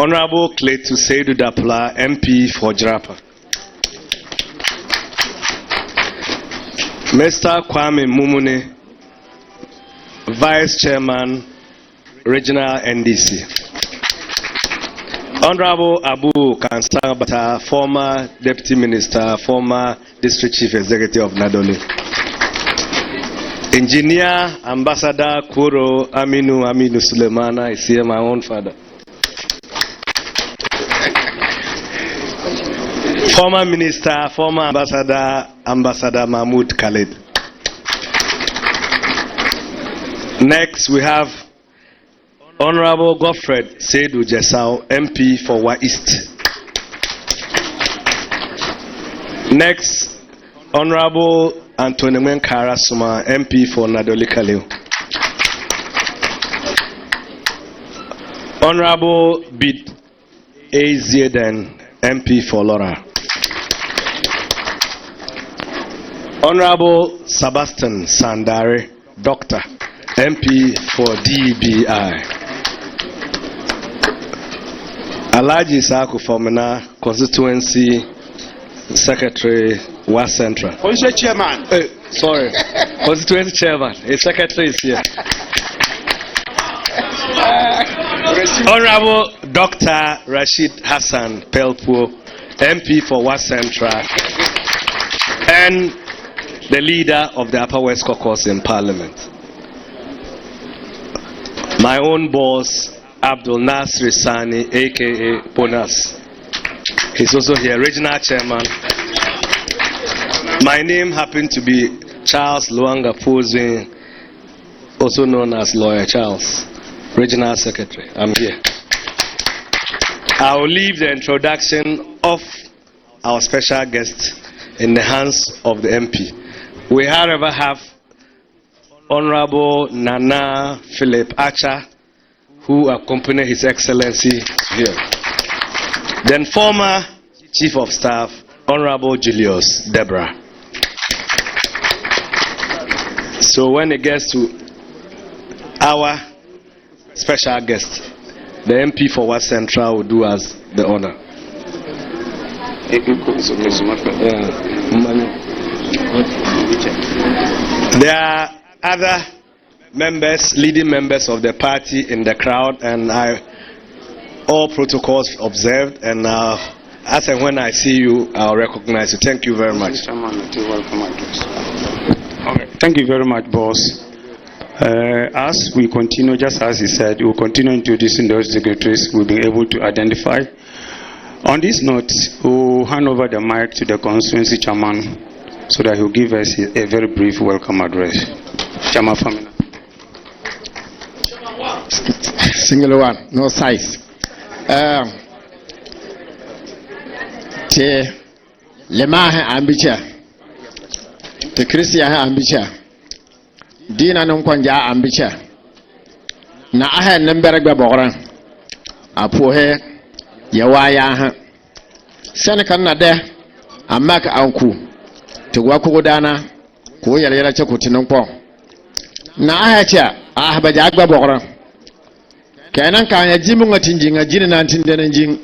Honorable Cletu Seidu Dapla, MP for Jarapa. Mr. Kwame Mumune, Vice Chairman, Regional NDC. Honorable Abu Kansabata, former Deputy Minister, former District Chief Executive of Nadoli. Engineer Ambassador Kuro Aminu Sulemana is here, my own father. Former Minister, former Ambassador Mahmoud Khalid. Next, we have Honorable Godfred Seidu Jesau, MP for Wa East. Next, Honorable Anthony Menkara Suma, MP for Nadoli Kaleo. Honorable Bid Azeden, MP for Lora. Honorable Sebastian Sandare, Doctor, MP for DBI. Alaji Saku Formina, Constituency Secretary, Wa Central. Constituency Chairman. Sorry, Constituency Chairman. A Secretary is here. Honorable Dr. Rashid Hassan Pelpo, MP for Wa Central, and the leader of the Upper West Caucus in Parliament. My own boss, Abdul Nasri Sani, aka Bonas. He's also here, Regional Chairman. My name happened to be Charles Luanga Pozin, also known as Lawyer Charles, Regional Secretary. I'm here. I will leave the introduction of our special guest in the hands of the MP. We, however, have Honorable Nana Philip Acha, who accompanied His Excellency here. Then former Chief of Staff, Honorable Julius Deborah. So when it gets to our special guest, the MP for Wa Central will do us the honor. There are other members, leading members of the party in the crowd, and all protocols observed, and as and when I see you, I'll recognize you. Thank you very much. Okay. Thank you very much, boss. As we continue, just as he said, we'll continue introducing those dignitaries we'll be able to identify. On this note, we'll hand over the mic to the constituency chairman so that he'll give us a very brief welcome address. Chairman Famina. Single one, no size. Te Lemaha Ambicha, the Christian Ambicha, Dina Nunkwanja Ambicha. Na I had Nemberga Boran, a poor hair, Yawaya, Seneca Nade, a Mac Uncle, to Wakodana, Koya Chakutinumpo. Na I had ya, I have a Jagba Boran. Kanan kanya jimu ngatinjinga jini na ntindenenjing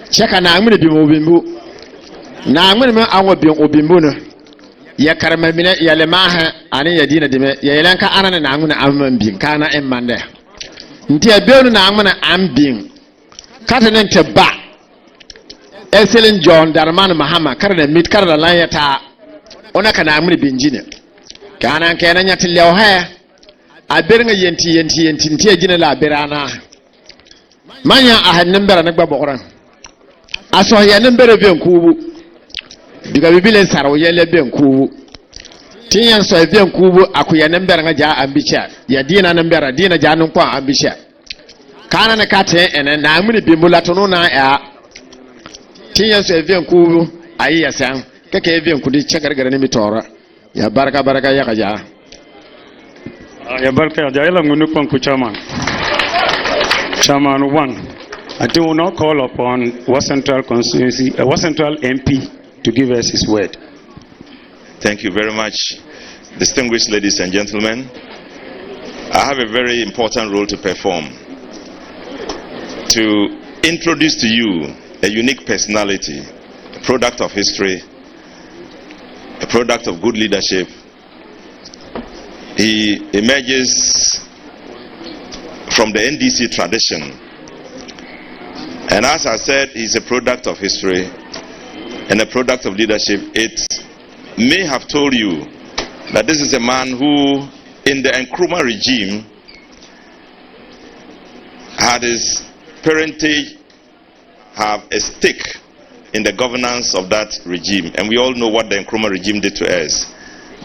cheka na amune bi mobimbu na amune me anwo bi obimbu no ya karama mine ya lemaha ani ya dina dime ya yelanka anana na amune amambin kana emmande nti abionu na amune ambin kata nente ba excellent John Darman Mahama karana mit karana lanyata ona kana amune binjine kana kenan yatilyo ha aberinga yenti ntia jina la berana manya ahannem bera na gbabokran aso ya nembere benkubu diga bibile sarawo yele benkubu tinyan so benkubu akuya nembere nga ja ambicha ya dina nembere dina ja nun kwa ambicha kana na kate ene na amuni bimbula tono na ya tinyan so benkubu ayi ya san kake benkudi chagargara ni mitora ya baraka ya kaja. Ya barka jaila ngunu panku chairman. Chairman 1. I do now call upon Wa Central Constituency, Wa Central MP to give us his word. Thank you very much, distinguished ladies and gentlemen. I have a very important role to perform. to introduce to you a unique personality, a product of history, a product of good leadership. He emerges from the NDC tradition. And as I said, he's a product of history and a product of leadership. It may have told you that this is a man who, in the Nkrumah regime, had his parentage have a stake in the governance of that regime. And we all know what the Nkrumah regime did to us.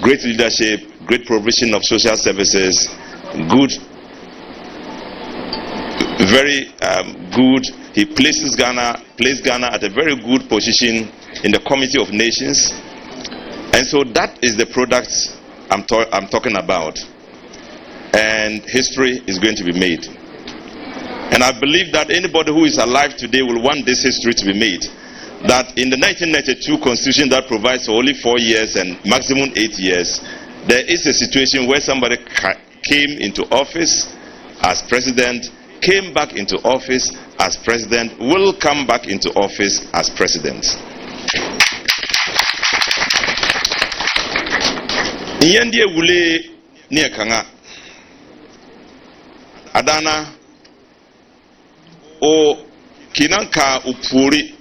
Great leadership, great provision of social services, good, very good. He placed Ghana at a very good position in the Committee of Nations. And so that is the product I'm talking about. And history is going to be made. And I believe that anybody who is alive today will want this history to be made. That in the 1992 Constitution that provides for only 4 years and maximum 8 years, there is a situation where somebody came into office as president, came back into office as president, will come back into office as president. Nyendie wule ni kanga adana o kinanka upuri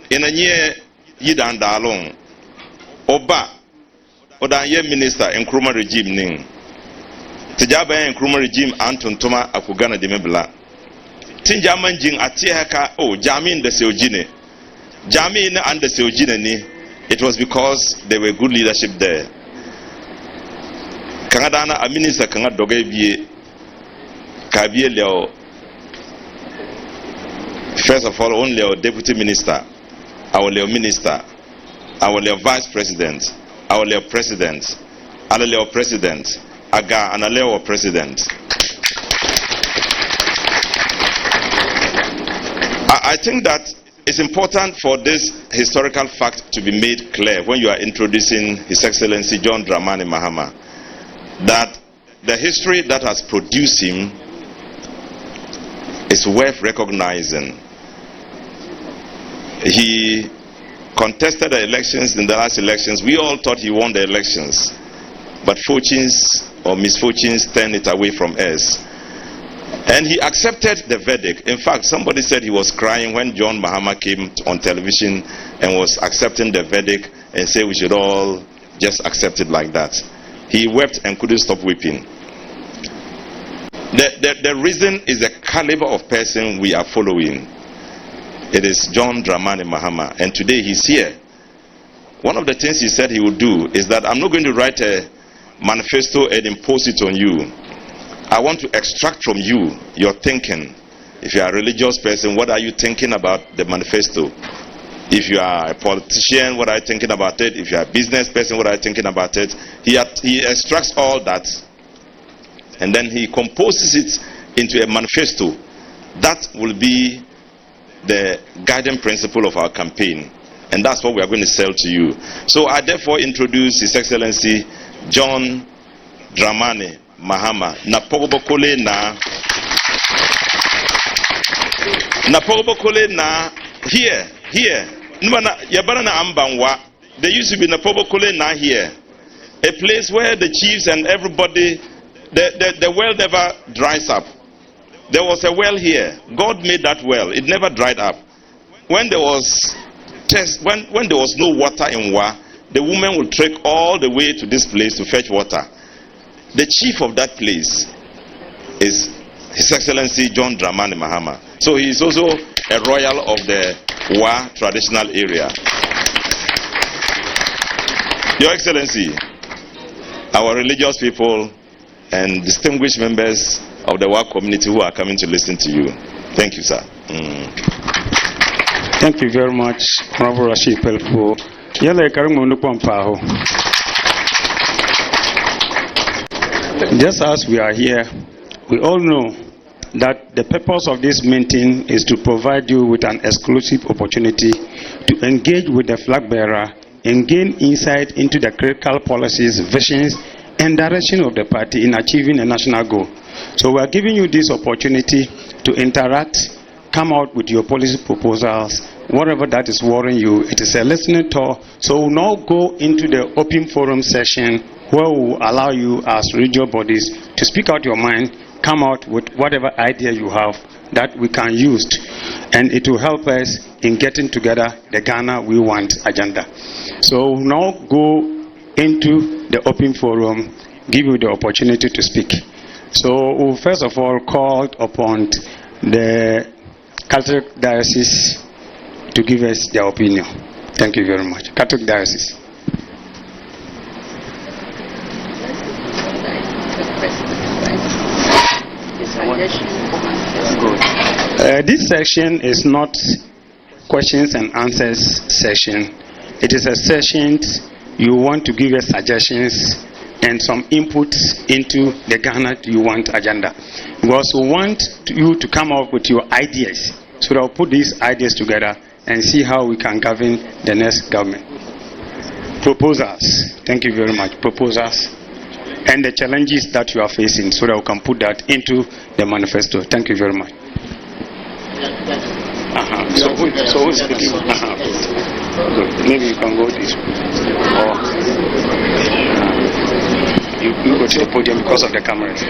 enanye yidandalon oba odanye minister Nkrumah regime ning tijaba Nkrumah regime antontoma akugana de mebla tinja manjin atieka o jamin de seojine jamin and de seojine ni. It was because there were good leadership there. Kangadana a minister kanga doge bie kabie leo. First of all, only our deputy minister, our Leo minister, our Leo vice president, our Leo president, our Leo president, aga and a Leo president. I think that it's important for this historical fact to be made clear when you are introducing His Excellency John Dramani Mahama, that the history that has produced him is worth recognizing. He contested the elections in the last elections. We all thought he won the elections, but fortunes or misfortunes turned it away from us. And he accepted the verdict. In fact, somebody said he was crying when John Mahama came on television and was accepting the verdict and said we should all just accept it like that. He wept and couldn't stop weeping. The reason is the caliber of person we are following. It is John Dramani Mahama, and today he's here. One of the things he said he would do is that I'm not going to write a manifesto and impose it on you. I want to extract from you your thinking. If you are a religious person, what are you thinking about the manifesto? If you are a politician, what are you thinking about it? If you are a business person, what are you thinking about it? He extracts all that, and then he composes it into a manifesto that will be the guiding principle of our campaign, and that's what we are going to sell to you. So I therefore introduce His Excellency John Dramani Mahama. Napogobokole na here. Nubana yabana na ambanwa. There used to be Napogobokole na here, a place where the chiefs and everybody, the well never dries up. There was a well here. God made that well. It never dried up. When there was when there was no water in Wa, the woman would trek all the way to this place to fetch water. The chief of that place is His Excellency John Dramani Mahama. So he is also a royal of the Wa traditional area. Your Excellency, our religious people and distinguished members of the Wa community who are coming to listen to you. Thank you, sir. Thank you very much, Honorable Rashid Pelfo. Just as we are here, we all know that the purpose of this meeting is to provide you with an exclusive opportunity to engage with the flag bearer and gain insight into the critical policies, visions, and direction of the party in achieving a national goal. So we are giving you this opportunity to interact, come out with your policy proposals, whatever that is worrying you. It is a listening tour. So we'll now go into the open forum session where we'll allow you as regional bodies to speak out your mind, come out with whatever idea you have that we can use, and it will help us in getting together the Ghana we want agenda. So we'll now go into the open forum, give you the opportunity to speak. So we'll first of all call upon the Catholic Diocese to give us their opinion. Thank you very much. Catholic Diocese. This section is not questions and answers session. It is a session you want to give us suggestions and some inputs into the Ghana you want agenda. We also want you to come up with your ideas. So that we'll put these ideas together and see how we can govern the next government. Proposals. Thank you very much. Proposals. And the challenges that you are facing so that we can put that into the manifesto. Thank you very much. So who's speaking? Good. Maybe you can go this way. Or you go to the podium because of the cameras.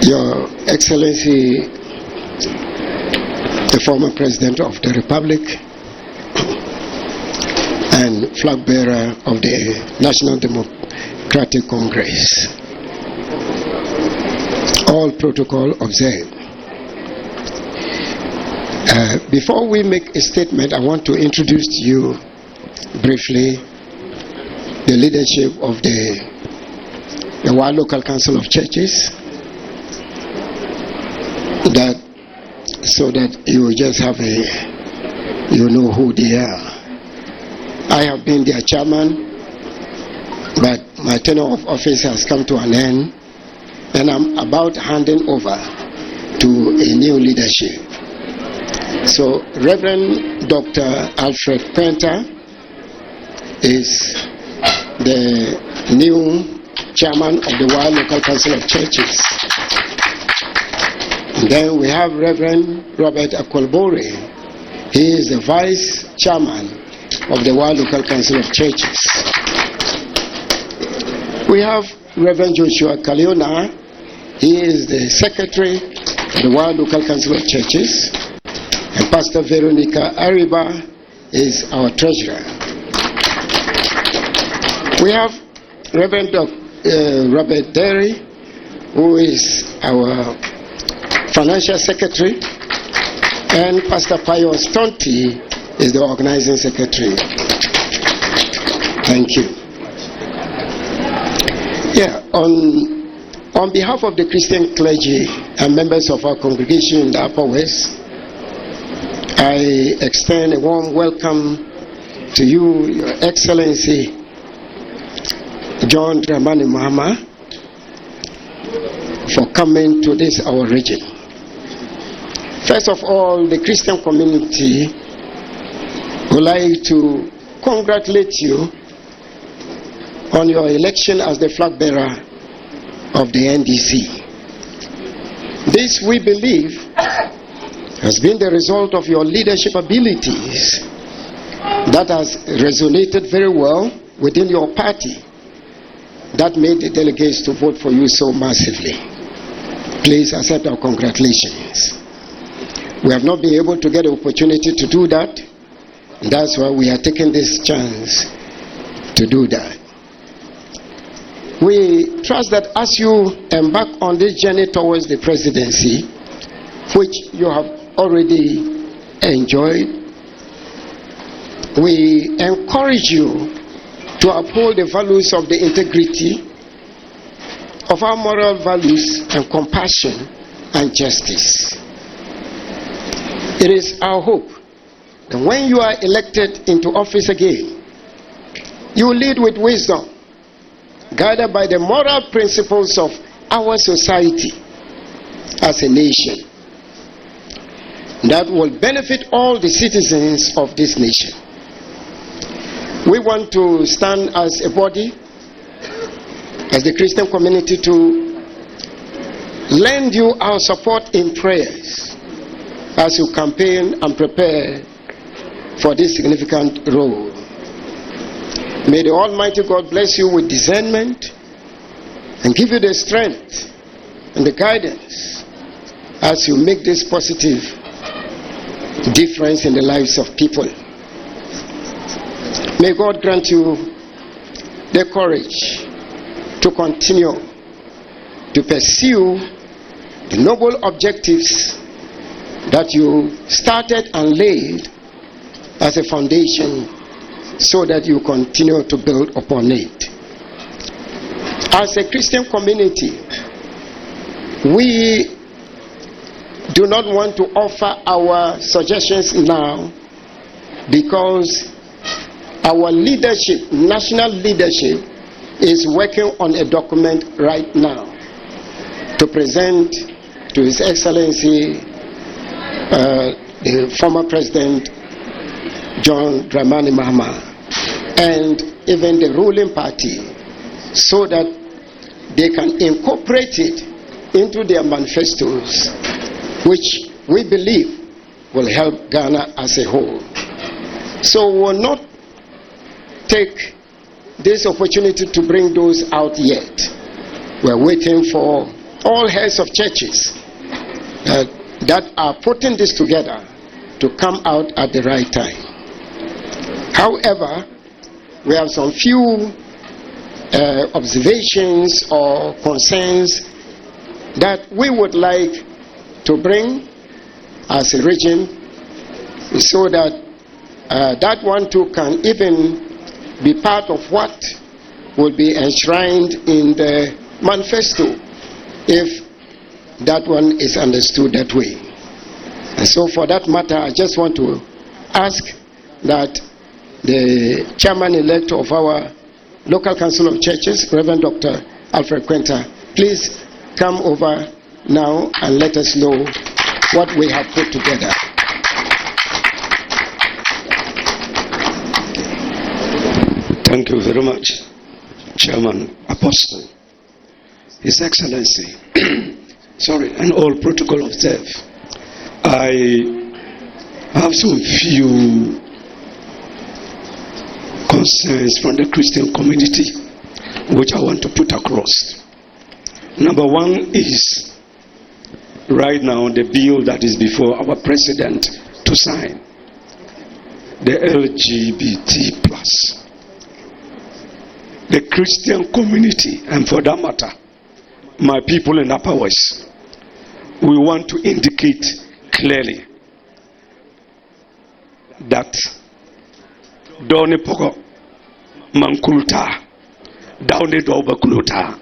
Your Excellency, the former President of the Republic and flag bearer of the National Democratic Congress, all protocol observed. Before we make a statement, I want to introduce to you briefly the leadership of the Wa Local Council of Churches, so that you just have you know who they are. I have been their chairman, but my tenure of office has come to an end, and I'm about handing over to a new leadership. So Reverend Dr. Alfred Penta is the new chairman of the Wa Local Council of Churches. And then we have Reverend Robert Akolbore. He is the vice chairman of the Wa Local Council of Churches. We have Reverend Joshua Kaliona. He is the secretary of the Wa Local Council of Churches. And Pastor Veronica Ariba is our treasurer. We have Reverend Robert Derry, who is our financial secretary, and Pastor Pius Tonti is the organizing secretary. Thank you. Yeah, on behalf of the Christian clergy and members of our congregation in the Upper West, I extend a warm welcome to you, Your Excellency John Dramani Mahama, for coming to this our region. First of all, the Christian community would like to congratulate you on your election as the flag bearer of the NDC. This, we believe, has been the result of your leadership abilities that has resonated very well within your party, that made the delegates to vote for you so massively. Please accept our congratulations. We have not been able to get the opportunity to do that. That's why we are taking this chance to do that. We trust that as you embark on this journey towards the presidency, which you have already enjoyed, we encourage you to uphold the values of the integrity of our moral values and compassion and justice. It is our hope that when you are elected into office again, you will lead with wisdom, guided by the moral principles of our society as a nation that will benefit all the citizens of this nation. We want to stand as a body, as the Christian community, to lend you our support in prayers as you campaign and prepare for this significant role. May the Almighty God bless you with discernment and give you the strength and the guidance as you make this positive difference in the lives of people. May God grant you the courage to continue to pursue the noble objectives that you started and laid as a foundation, so that you continue to build upon it. As a Christian community, we do not want to offer our suggestions now, because our leadership, national leadership, is working on a document right now to present to His Excellency the former President John Dramani Mahama and even the ruling party, so that they can incorporate it into their manifestos, which we believe will help Ghana as a whole. So we will not take this opportunity to bring those out yet. We are waiting for all heads of churches that are putting this together to come out at the right time. However, we have some few observations or concerns that we would like to bring as a region, so that that one too can even be part of what will be enshrined in the manifesto, if that one is understood that way. And so for that matter, I just want to ask that the chairman-elect of our local council of churches, Reverend Dr. Alfred Quenta, please come over now and let us know what we have put together. Thank you very much, Chairman Apostle, His Excellency, and all protocol observed. I have some few concerns from the Christian community which I want to put across. Number one is, right now, the bill that is before our president to sign, the LGBT+. The Christian community, and for that matter, my people in Upper West, we want to indicate clearly that Doni Poko Mankulta, Downy Dobakuluta,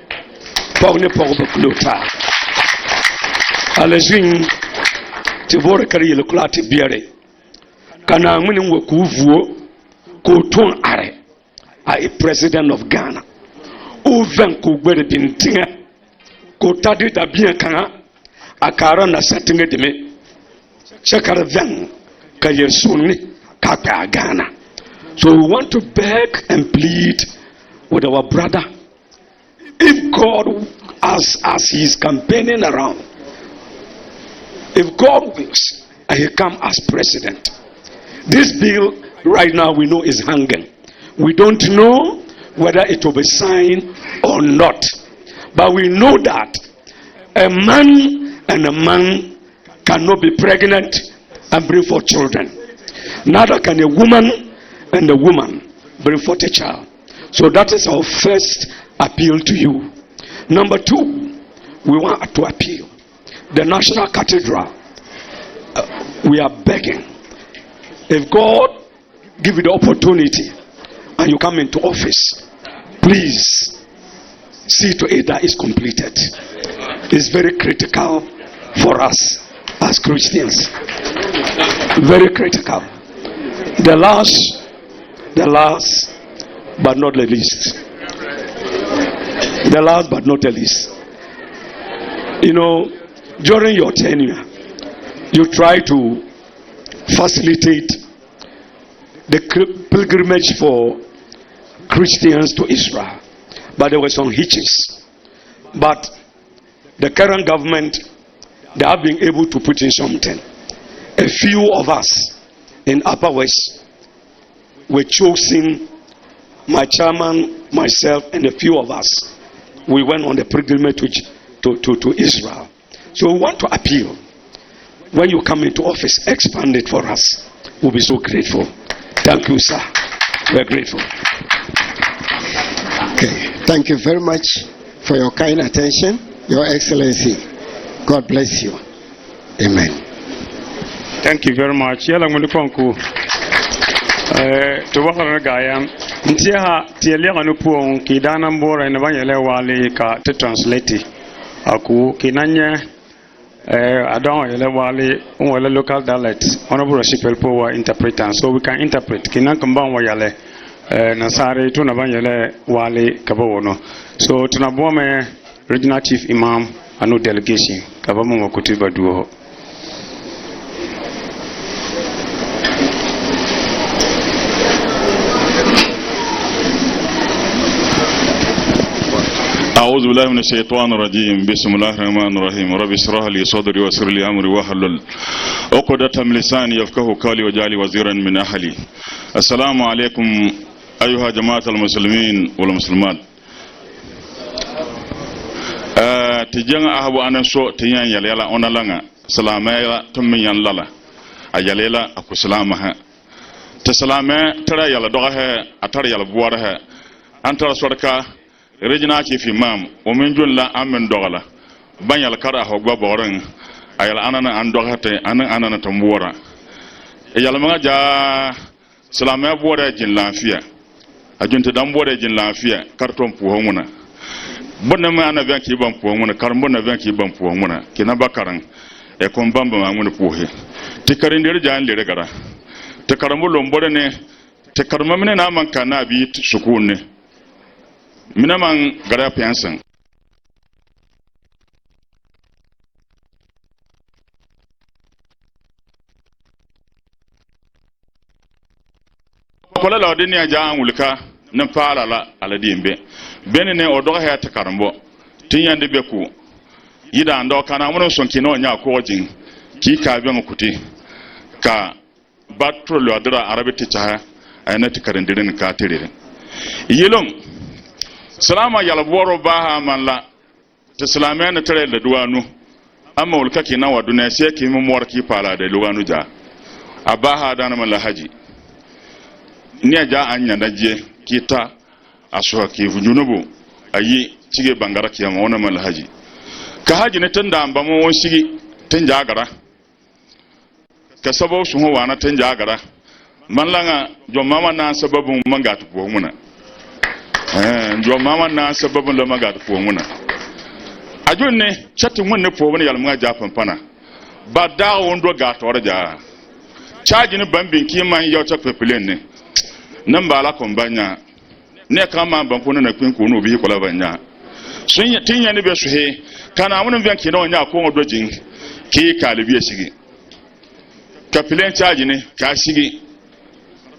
Pony Pogakuluta, Alezin Tivora Kari Lukulati Biare, Kana winning Wakuvu, Kotun Are, a president of Ghana, Uven Kubere Bintinga, Kotadi Dabiakana, Akara na Satinga de me, Chakara Van, Kayesuni, Kaka Ghana. So we want to beg and plead with our brother, if God, as he is campaigning around, if God wills, and he come as president, this bill right now we know is hanging. We don't know whether it will be signed or not, but we know that a man and a man cannot be pregnant and bring forth children. Neither can a woman and a woman bring forth a child. So that is our first appeal to you. Number two, we want to appeal. The National Cathedral, we are begging, if God give you the opportunity and you come into office, please see to it that is completed. It's very critical for us as Christians. Very critical. The last but not the least, The last but not the least, during your tenure, you try to facilitate the pilgrimage for Christians to Israel, but there were some hitches. But the current government, they have been able to put in something. A few of us in Upper West were chosen, my chairman, myself, and a few of us. We went on the pilgrimage to Israel. So we want to appeal. When you come into office, expand it for us. We'll be so grateful. Thank you, sir. We're grateful. Okay. Thank you very much for your kind attention, Your Excellency. God bless you. Amen. Thank you very much. Yala ngulukonku. To wakana gaya. Ntia tiele kanupuong kidana mbora inabanyele wali ka te translate. Aku kinanya adon yele wali unwele local dialect. Honorable Rashipel Power interpreter. So we can interpret. Kinan kumbang wayale nasare tu nabanyele wali kabawono. So tunabuame Regional Chief Imam anu delegation kabamu makutiba duo. أعوذ بالله من الشيطان الرجيم بسم الله الرحمن الرحيم رب اشرح لي صدري ويسر لي أمري واحلل عقدة من لساني يفقهوا قولي واجعل وزيرا من أهلي. السلام عليكم أيها جماعة المسلمين والمسلمات. تجمع أهو أنا سو تيان يلا أنا لنا سلامة تمين يلا أجليلا أكو سلامها تسلامة ترى يلا دعها أترى يلا بوارها أنت صدقة Regional Chief Imam, Ominjun la Amen Dogala, Banyal Kara Hogba Boring, Ayal Anana and Dogate, Anana Tambora. Yalamaja Salame Bore Jin Lafia, Ajunta Dambore Jin Lafia, Carton Puhomuna. Bonamana Vanki Bam Puhomuna, Carbona Vanki Bam Puhomuna, Kinabakaran, a Combamba Mamuna Puhi. Tikarin Dirjan Liregara. Tekaramulum Bodene, Tekarmamina Naman Kanabi Sukune. Minamang gara piansan. Kola la odini aja angulika nempala la aladimbe. Bene ne odo ha takarambo. Tinyande beku. Yida ndo kana wono sonkino nya akojin. Ki ka be ngukuti. Ka batro lo adra arabiti cha ayna tikarindirin ka tirire. Yelong Salama yalaboro baha manla te salamena tere le duanu amma ulka ki na waduna sai ki mu morki pala da duanu ja abaha dana man haji ni ja anya daje kita aswa ki vujunubu ayi cige bangara ki ma wona man haji ka haji ne tanda amba mo won shigi tanja gara ka sabo su ho wana tanja gara man langa jo mama na sababu mangatu ko muna njo mama na sababu da maga ko muna ajun ne chatin mun ne po wani yalma ja pampana ba da wondo ga torja charge ni bambin ki man yau ta pepilen ne nan ba la kon banya ne kama ban ko na kwin ko no bi ko la banya sun tinya ne be su he kana mun biyan ki na nya ko ngodo jin ki kalibi shigi kapilen charge ne ka shigi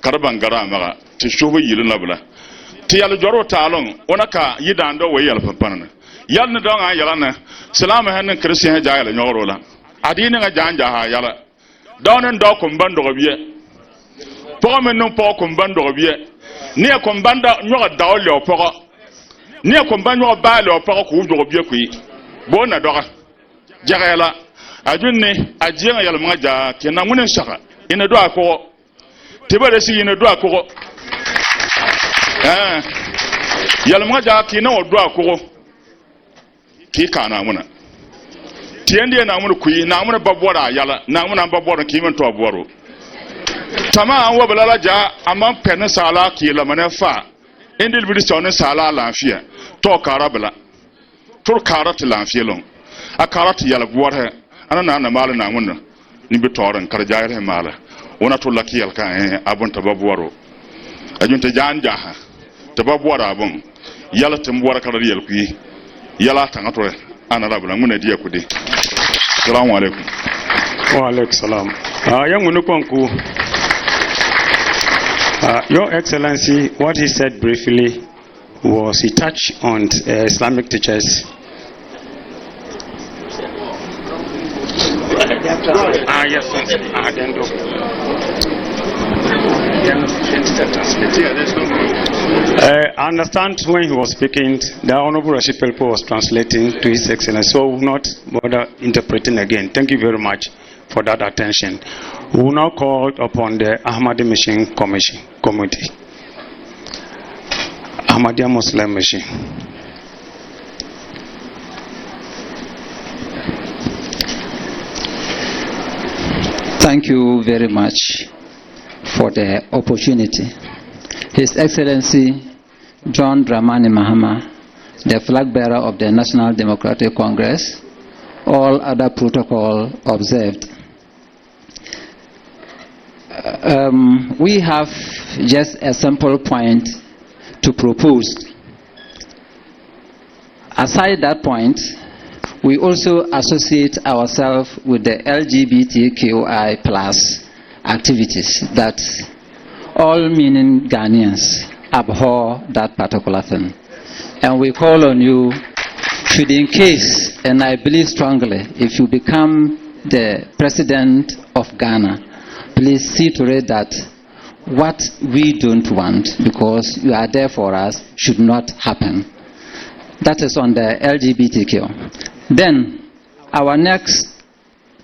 karban gara maga ti shubu yilin labla ti yal joro talon onaka yidando we yal pampana yal ne don an yalana salama hanin kristiyan ja yal nyoro la adini nga janja ha yala donen do ko mbando biye po men no po ko mbando biye ni ko mbanda nyoro dawle oporo ni ko mbanyo baale oporo ko ujo biye ku bona doga jagela ajunne ajiya yal mga ja kenan munen shaka ina do akko tibare si ina do akko yalma ja ki na odo akoro ki kana muna tiende na muna kuyi na muna babora yala na muna babora ki men to aboro tama an wa balala ja amma pen sala ki la manefa indil bi sone sala lafiya to karabla tur karat lafiya lon akarat yala buwar ana na mala na muna ni bi toran karjaire mala wona to laki yalka abun tababoro ajunta janja tababora abun yala tambwara kala yel ku yala tangato anara bula ngune dia ku de assalamu alaikum wa alaikum salam yangu nukonku Your Excellency, what he said briefly was he touched on Islamic teachers. Yes, I understand when he was speaking, the Honorable Rashid Pelpo was translating to His Excellency, so we will not bother interpreting again. Thank you very much for that attention. We will now call upon the Ahmadi Mission Committee. Ahmadiyya Muslim Mission. Thank you very much for the opportunity. His Excellency John Dramani Mahama, the flag bearer of the National Democratic Congress, all other protocol observed. We have just a simple point to propose. Aside that point, we also associate ourselves with the LGBTQI+ activities that all meaning Ghanaians abhor that particular thing. And we call on you, should in case, and I believe strongly, if you become the President of Ghana, please see to it that what we don't want, because you are there for us, should not happen. That is on the LGBTQ. Then, our next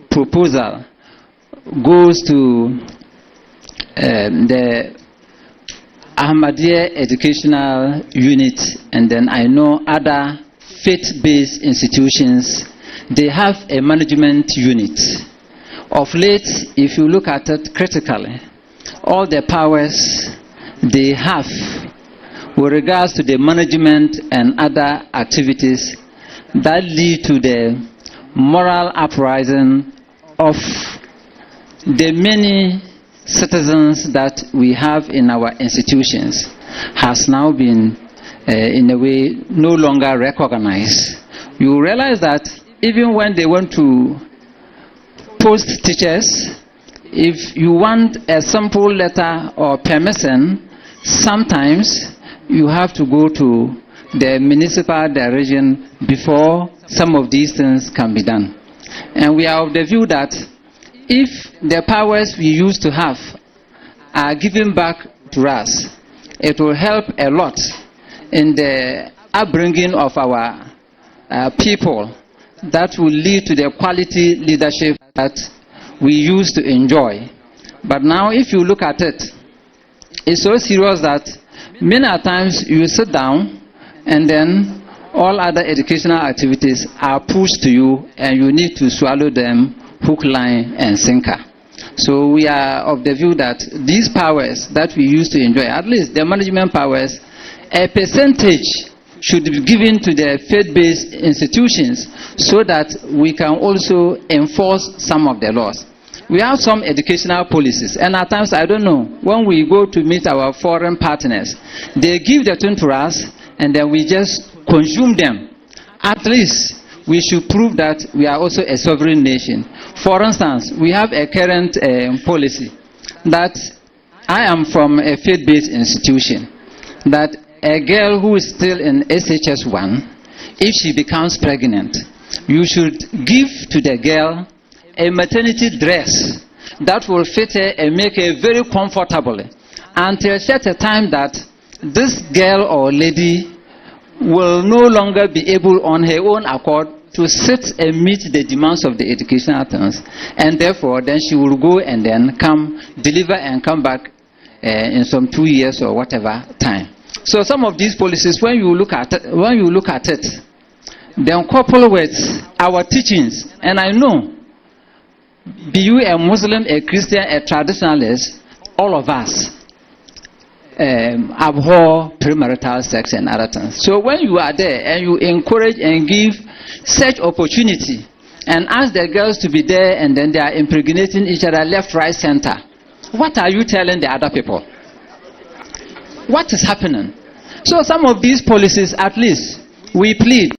proposal goes to the Ahmadiyya Educational Unit, and then I know other faith-based institutions, they have a management unit. Of late, if you look at it critically, all the powers they have with regards to the management and other activities that lead to the moral uprising of the many citizens that we have in our institutions has now been, in a way, no longer recognized. You realize that even when they want to post teachers, if you want a simple letter or permission, sometimes you have to go to the municipal direction before some of these things can be done. And we are of the view that if the powers we used to have are given back to us, it will help a lot in the upbringing of our people. That will lead to the quality leadership that we used to enjoy. But now if you look at it, it's so serious that many times you sit down and then all other educational activities are pushed to you and you need to swallow them hook, line and sinker. So we are of the view that these powers that we used to enjoy, at least the management powers, a percentage should be given to the faith-based institutions so that we can also enforce some of the laws. We have some educational policies, and at times, I don't know, when we go to meet our foreign partners, they give the thing to us, and then we just consume them. At least, we should prove that we are also a sovereign nation. For instance, we have a current policy that I am from a faith-based institution, that a girl who is still in SHS1, if she becomes pregnant, you should give to the girl a maternity dress that will fit her and make her very comfortable until such a time that this girl or lady will no longer be able on her own accord to sit and meet the demands of the educational things, and therefore then she will go and then come deliver and come back in some 2 years or whatever time. So some of these policies, when you look at it, then coupled with our teachings, and I know, be you a Muslim, a Christian, a traditionalist, all of us abhor premarital sex and other things. So when you are there and you encourage and give such opportunity and ask the girls to be there and then they are impregnating each other left, right, center, what are you telling the other people? What is happening? So some of these policies, at least, we plead.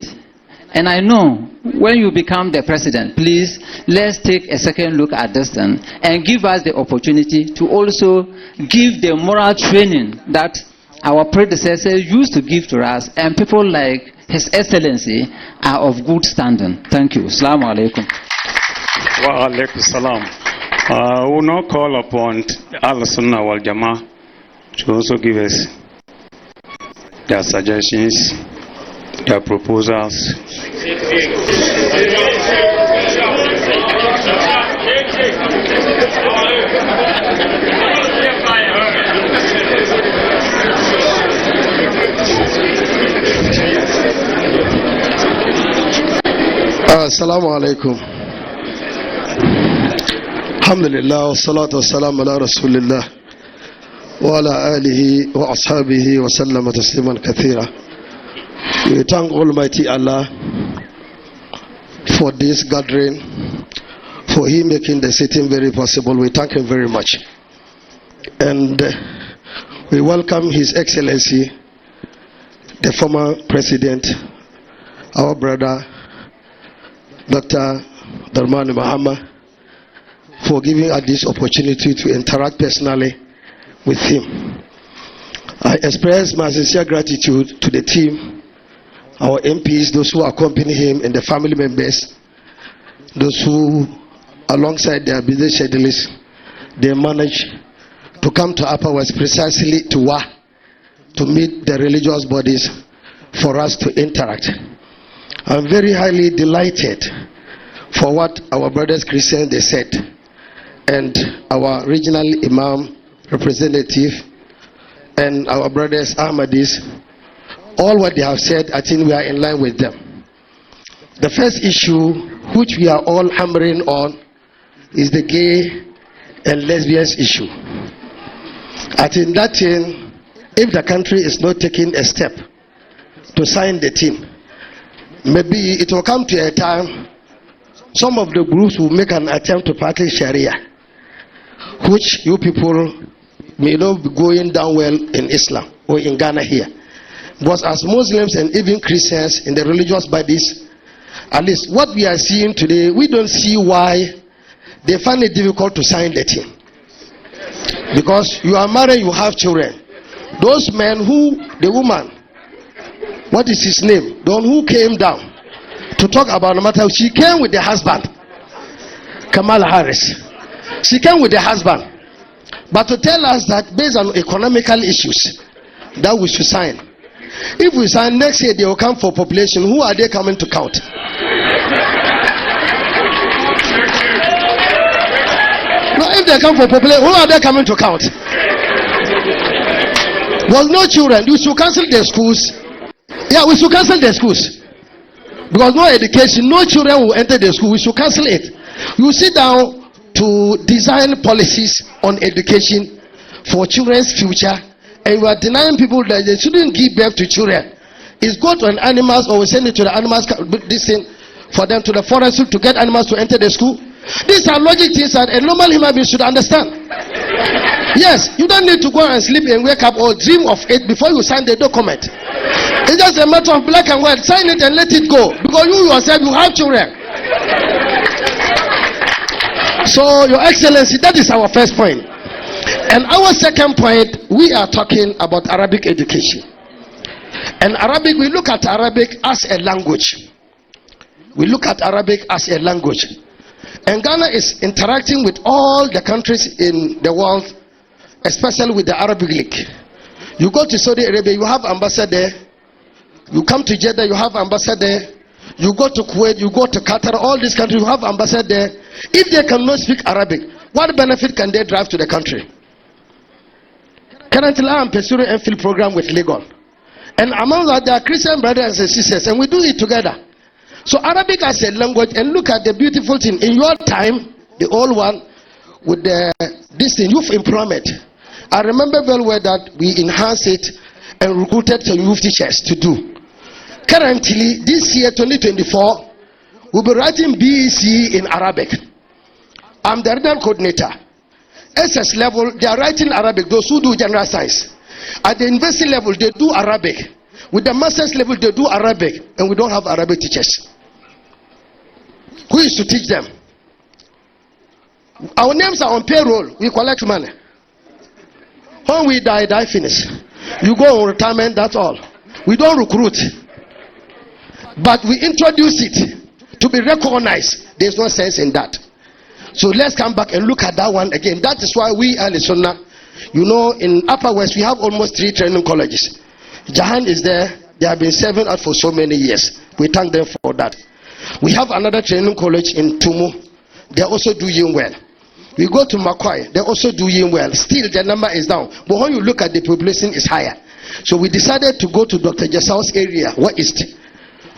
And I know when you become the president, please, let's take a second look at this thing and give us the opportunity to also give the moral training that our predecessors used to give to us, and people like His Excellency are of good standing. Thank you. Assalamu alaikum. Wa alaikum salam. We will now call upon Al-Sunnah wal Jama'ah to also give us their suggestions, their proposals. Assalamu alaikum. Alhamdulillah wa salatu wa salam ala rasulillah wa ala alihi wa ashabihi wa sallama tasliman kathira. We thank Almighty Allah for this gathering, for He making the sitting very possible. We thank Him very much. And we welcome His Excellency, the former President, our brother, Dr. Dramani Mahama, for giving us this opportunity to interact personally with him. I express my sincere gratitude to the team, our MPs, those who accompany him, and the family members, those who, alongside their busy schedules, they manage to come to Upper West precisely to Wa, to meet the religious bodies for us to interact. I'm very highly delighted for what our brothers Christians they said, and our regional Imam representative and our brothers Ahmadis, all what they have said, I think we are in line with them. The first issue which we are all hammering on is the gay and lesbians issue. I think that thing, if the country is not taking a step to sign the team, maybe it will come to a time some of the groups will make an attempt to practice Sharia, which you people may not be going down well in Islam or in Ghana here. But as Muslims and even Christians in the religious bodies, at least what we are seeing today, we don't see why they find it difficult to sign the team. Because you are married, you have children. Those men who, the woman, what is his name? The one who came down to talk about the matter, she came with the husband, Kamala Harris. She came with the husband. But to tell us that based on economical issues, that we should sign. If we sign next year, they will come for population. Who are they coming to count? No, if they come for population, who are they coming to count? Well, no children. We should cancel their schools. Yeah, we should cancel their schools. Because no education, no children will enter the school. We should cancel it. You sit down to design policies on education for children's future, and you are denying people that they shouldn't give birth to children. It's go to an animals, or we send it to the animals, this thing, for them to the forest to get animals to enter the school. These are logic things that a normal human being should understand. Yes, you don't need to go and sleep and wake up or dream of it before you sign the document. It's just a matter of black and white. Sign it and let it go. Because you yourself, you have children. So, Your Excellency, that is our first point. And our second point, we are talking about Arabic education. And Arabic, we look at Arabic as a language. We look at Arabic as a language. And Ghana is interacting with all the countries in the world, especially with the Arabic League. You go to Saudi Arabia, you have ambassador there. You come to Jeddah, you have ambassador there. You go to Kuwait, you go to Qatar, all these countries, you have ambassador there. If they cannot speak Arabic, what benefit can they drive to the country? Currently, I am pursuing an MPhil program with Legon. And among that, there are Christian brothers and sisters, and we do it together. So Arabic as a language, and look at the beautiful thing. In your time, the old one, with this thing, youth employment. I remember very well that we enhanced it and recruited some youth teachers to do. Currently, this year, 2024, we'll be writing BEC in Arabic. I'm the regional coordinator. SS level, they are writing Arabic, those who do general science. At the university level, they do Arabic. With the master's level, they do Arabic, and we don't have Arabic teachers. Who is to teach them? Our names are on payroll. We collect money. When we die, finish. You go on retirement, that's all. We don't recruit. But we introduce it to be recognized. There's no sense in that. So let's come back and look at that one again. That is why we are Sunnah. You know, in Upper West, we have almost 3 training colleges. Jahan is there. They have been serving us for so many years. We thank them for that. We have another training college in Tumu. They're also doing well. We go to Makwai. They're also doing well. Still, the number is down. But when you look at the population, it's higher. So we decided to go to Dr. Jasau's area, Wa East,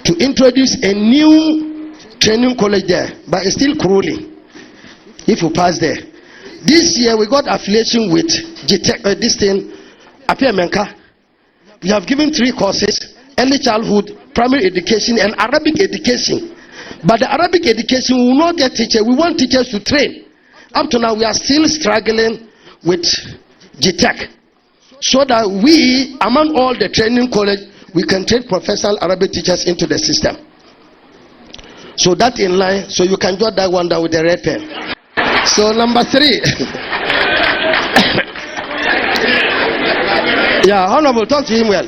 to introduce a new training college there. But it's still crawling. If you pass there. This year, we got affiliation with this thing, Apia Menka. We have given 3 courses: early childhood, primary education, and Arabic education. But the Arabic education, we will not get teachers. We want teachers to train. Up to now, we are still struggling with GTEC. So that we, among all the training college, we can train professional Arabic teachers into the system. So that in line, so you can jot that one down with the red pen. So number 3. Yeah, Honorable, talk to him well.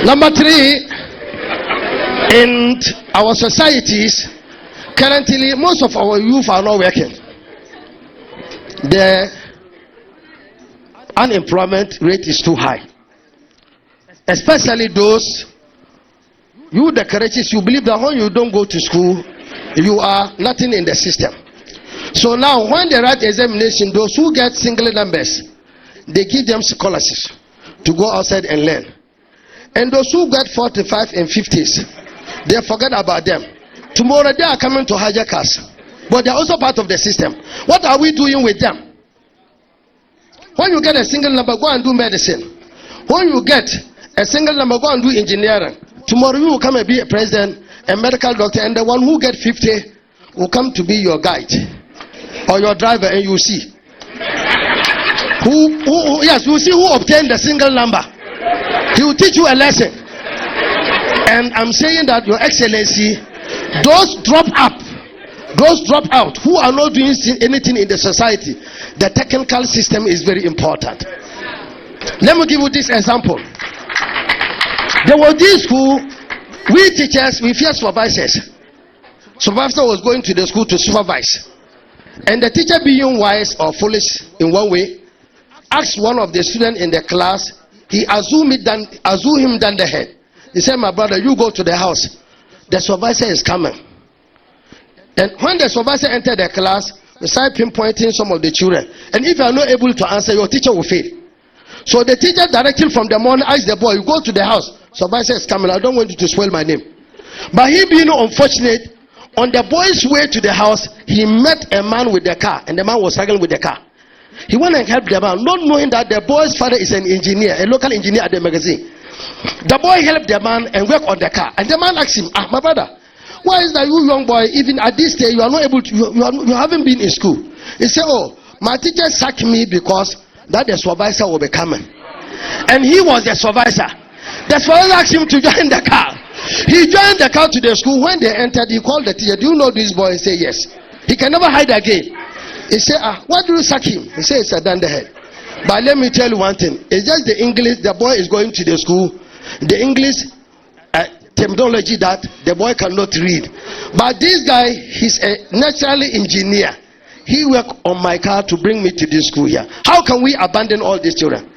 Number 3, in our societies, currently most of our youth are not working. The unemployment rate is too high. Especially those, you the courageous, you believe that when you don't go to school, you are nothing in the system. So now when they write examination, those who get single numbers, they give them scholarships to go outside and learn. And those who get 45 and 50s, they forget about them. Tomorrow they are coming to hijack us. But they are also part of the system. What are we doing with them? When you get a single number, go and do medicine. When you get a single number, go and do engineering. Tomorrow you will come and be a president, a medical doctor, and the one who get 50 will come to be your guide or your driver, and you see. Yes, you see who obtained the single number. He will teach you a lesson. And I'm saying that, Your Excellency, those drop out who are not doing anything in the society, the technical system is very important. Let me give you this example. There was this school, we teachers, we fear supervisors. Supervisor was going to the school to supervise. And the teacher, being wise or foolish in one way, asked one of the students in the class, he assumed him down the head. He said, my brother, you go to the house. The supervisor is coming. And when the supervisor entered the class, we started pinpointing some of the children. And if you are not able to answer, your teacher will fail. So the teacher directly from the morning asked the boy, you go to the house. Supervisor is coming. I don't want you to spoil my name. But he being unfortunate, on the boy's way to the house, he met a man with the car. And the man was struggling with the car. He went and helped the man, not knowing that the boy's father is an engineer, a local engineer at the magazine. The boy helped the man and worked on the car. And the man asked him, my brother, why is that you young boy, even at this stage, you are not able to, you haven't been in school? He said, my teacher sacked me because that the supervisor will be coming. And he was the supervisor. The supervisor asked him to join the car. He joined the car to the school. When they entered, he called the teacher, do you know this boy? He said, yes. He can never hide again. He said, why do you sack him? He said, it's a down the head. But let me tell you one thing. It's just the English, the boy is going to the school. The English terminology that the boy cannot read. But this guy, he's a naturally engineer. He worked on my car to bring me to this school here. How can we abandon all these children?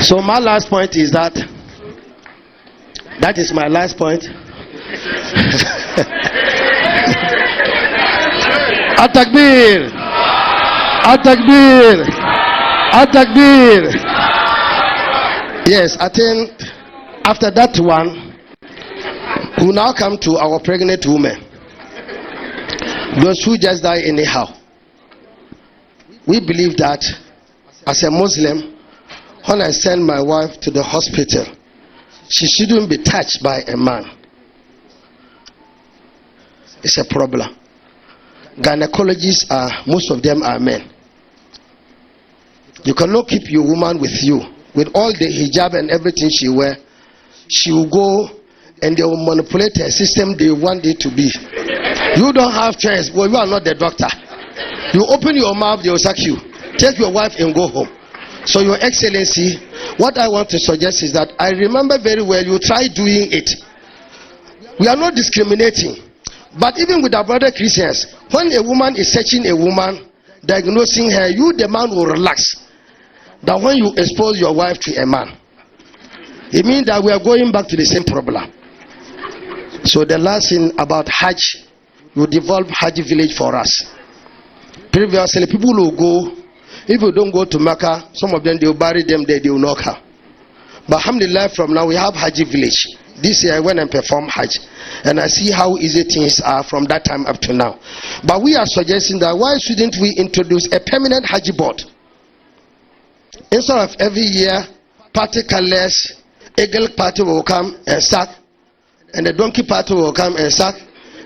So my last point is that is my last point. At-Takbir! At-Takbir! At-Takbir! Yes, I think after that one, we will now come to our pregnant women. Those who just die anyhow. We believe that as a Muslim, when I send my wife to the hospital, she shouldn't be touched by a man. is a problem. Gynecologists most of them are men. You cannot keep your woman with you. With all the hijab and everything she wear, she will go and they will manipulate her system they want it to be. You don't have choice. Well, you are not the doctor. You open your mouth, they will sack you. Take your wife and go home. So, Your Excellency, what I want to suggest is that I remember very well you try doing it. We are not discriminating. But even with our brother Christians, when a woman is searching a woman, diagnosing her, you, the man, will relax. That when you expose your wife to a man, it means that we are going back to the same problem. So the last thing about Hajj, you develop Hajj village for us. Previously, people will go, if you don't go to Mecca, some of them, they will bury them there, they will knock her. But alhamdulillah, from now we have Hajj village. This year I went and performed Hajj, and I see how easy things are from that time up to now. But we are suggesting that why shouldn't we introduce a permanent Hajj board? Instead of every year, party colors, Eagle party will come and sack, and the donkey party will come and sack,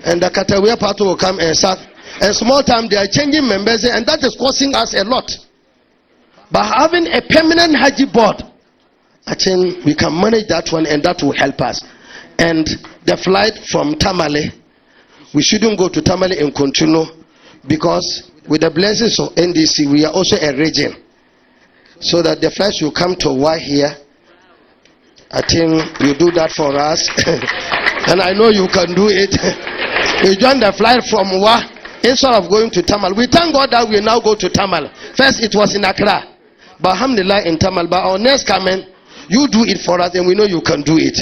and the Katawea party will come and sack. And small time they are changing members, and that is costing us a lot. By having a permanent Hajj board, I think we can manage that one, and that will help us. And the flight from Tamale, we shouldn't go to Tamale and continue, because with the blessings of NDC, we are also a region. So that the flights will come to Wa here. I think you do that for us. And I know you can do it. We join the flight from Wa instead of going to Tamale. We thank God that we now go to Tamale. First it was in Accra. But alhamdulillah in Tamale. But our next coming, you do it for us, and we know you can do it.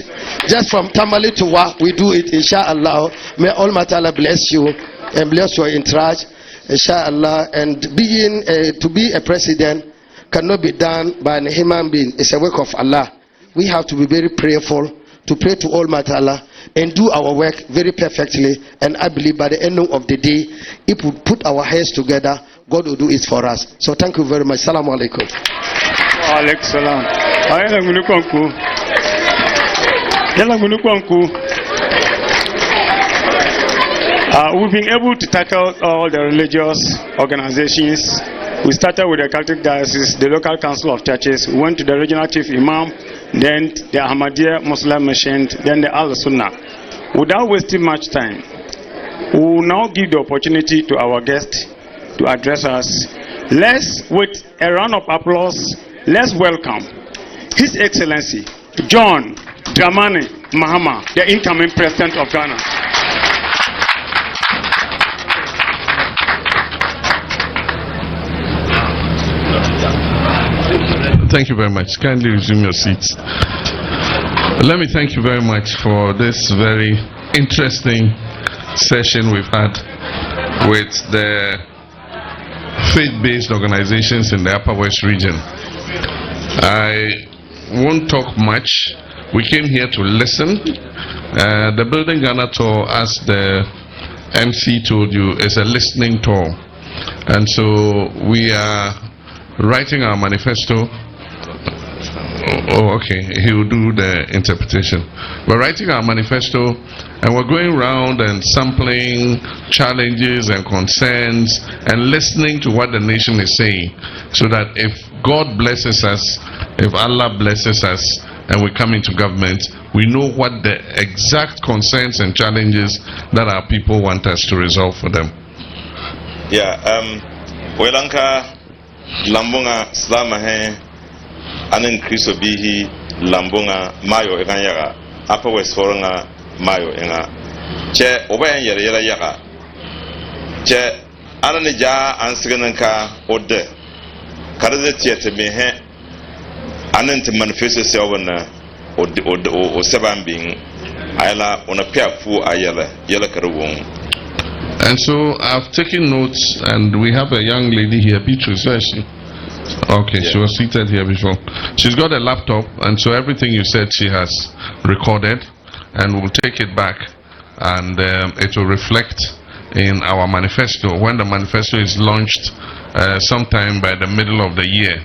Just from Tamale to Wa, we do it, inshallah. May Almighty Allah bless you and bless your entourage, inshallah. And to be a president cannot be done by a human being. It's a work of Allah. We have to be very prayerful, to pray to Almighty Allah and do our work very perfectly. And I believe by the end of the day, if we put our heads together, God will do it for us. So thank you very much. Assalamu alaikum. Wa alaikum salam. We've been able to tackle all the religious organizations. We started with the Catholic Diocese, the local council of churches. We went to the regional chief imam, then the Ahmadiyya Muslim mission, then the Al-Sunnah. Without wasting much time, we will now give the opportunity to our guest to address us. Let's, with a round of applause, let's welcome His Excellency John Dramani Mahama, the incoming President of Ghana. Thank you very much. Kindly resume your seats. Let me thank you very much for this very interesting session we've had with the faith-based organizations in the Upper West region. I won't talk much. We came here to listen. The Building Ghana tour, as the MC told you, is a listening tour. And so we are writing our manifesto. Oh, okay. He will do the interpretation. We're writing our manifesto, and we're going around and sampling challenges and concerns and listening to what the nation is saying, so that if God blesses us, if Allah blesses us, and we come into government, we know what the exact concerns and challenges that our people want us to resolve for them. Yeah, Welanka Lambunga Slamahe Anen Kristo Bihi Lambunga Mayo Eganyara Upper West Foranga Mayo Enga Che Obayan Yara Yaga Che Ananija Ansigananka Ode Karaze Theatre Mehe Anen to manifest Selwana or Seven being Ayala on a pair fu Ayala Yala Karawong. And so I've taken notes, and we have a young lady here, Beatrice, where is she? Okay, yeah. She was seated here before. She's got a laptop, and so everything you said she has recorded, and we'll take it back, and it will reflect in our manifesto. When the manifesto is launched sometime by the middle of the year,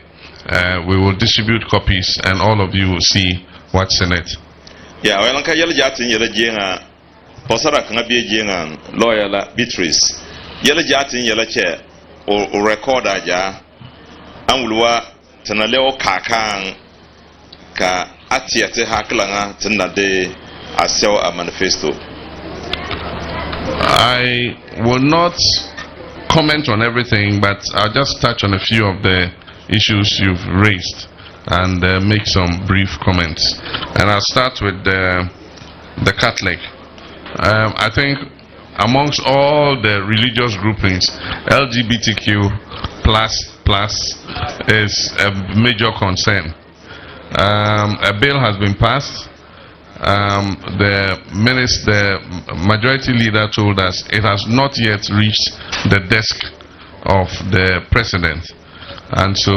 we will distribute copies, and all of you will see what's in it. Yeah, well, Posara Kangabia Jengan, lawyer la Beatrice. Yellow Jatin Yellow Chair or recorder ja Amulwa Tanaleo Kakang Ka Atiate Haklanga Tanade Asel a manifesto. I will not comment on everything, but I'll just touch on a few of the issues you've raised and make some brief comments. And I'll start with the Catholic. I think amongst all the religious groupings, LGBTQ plus is a major concern. A bill has been passed. The majority leader told us it has not yet reached the desk of the president, and so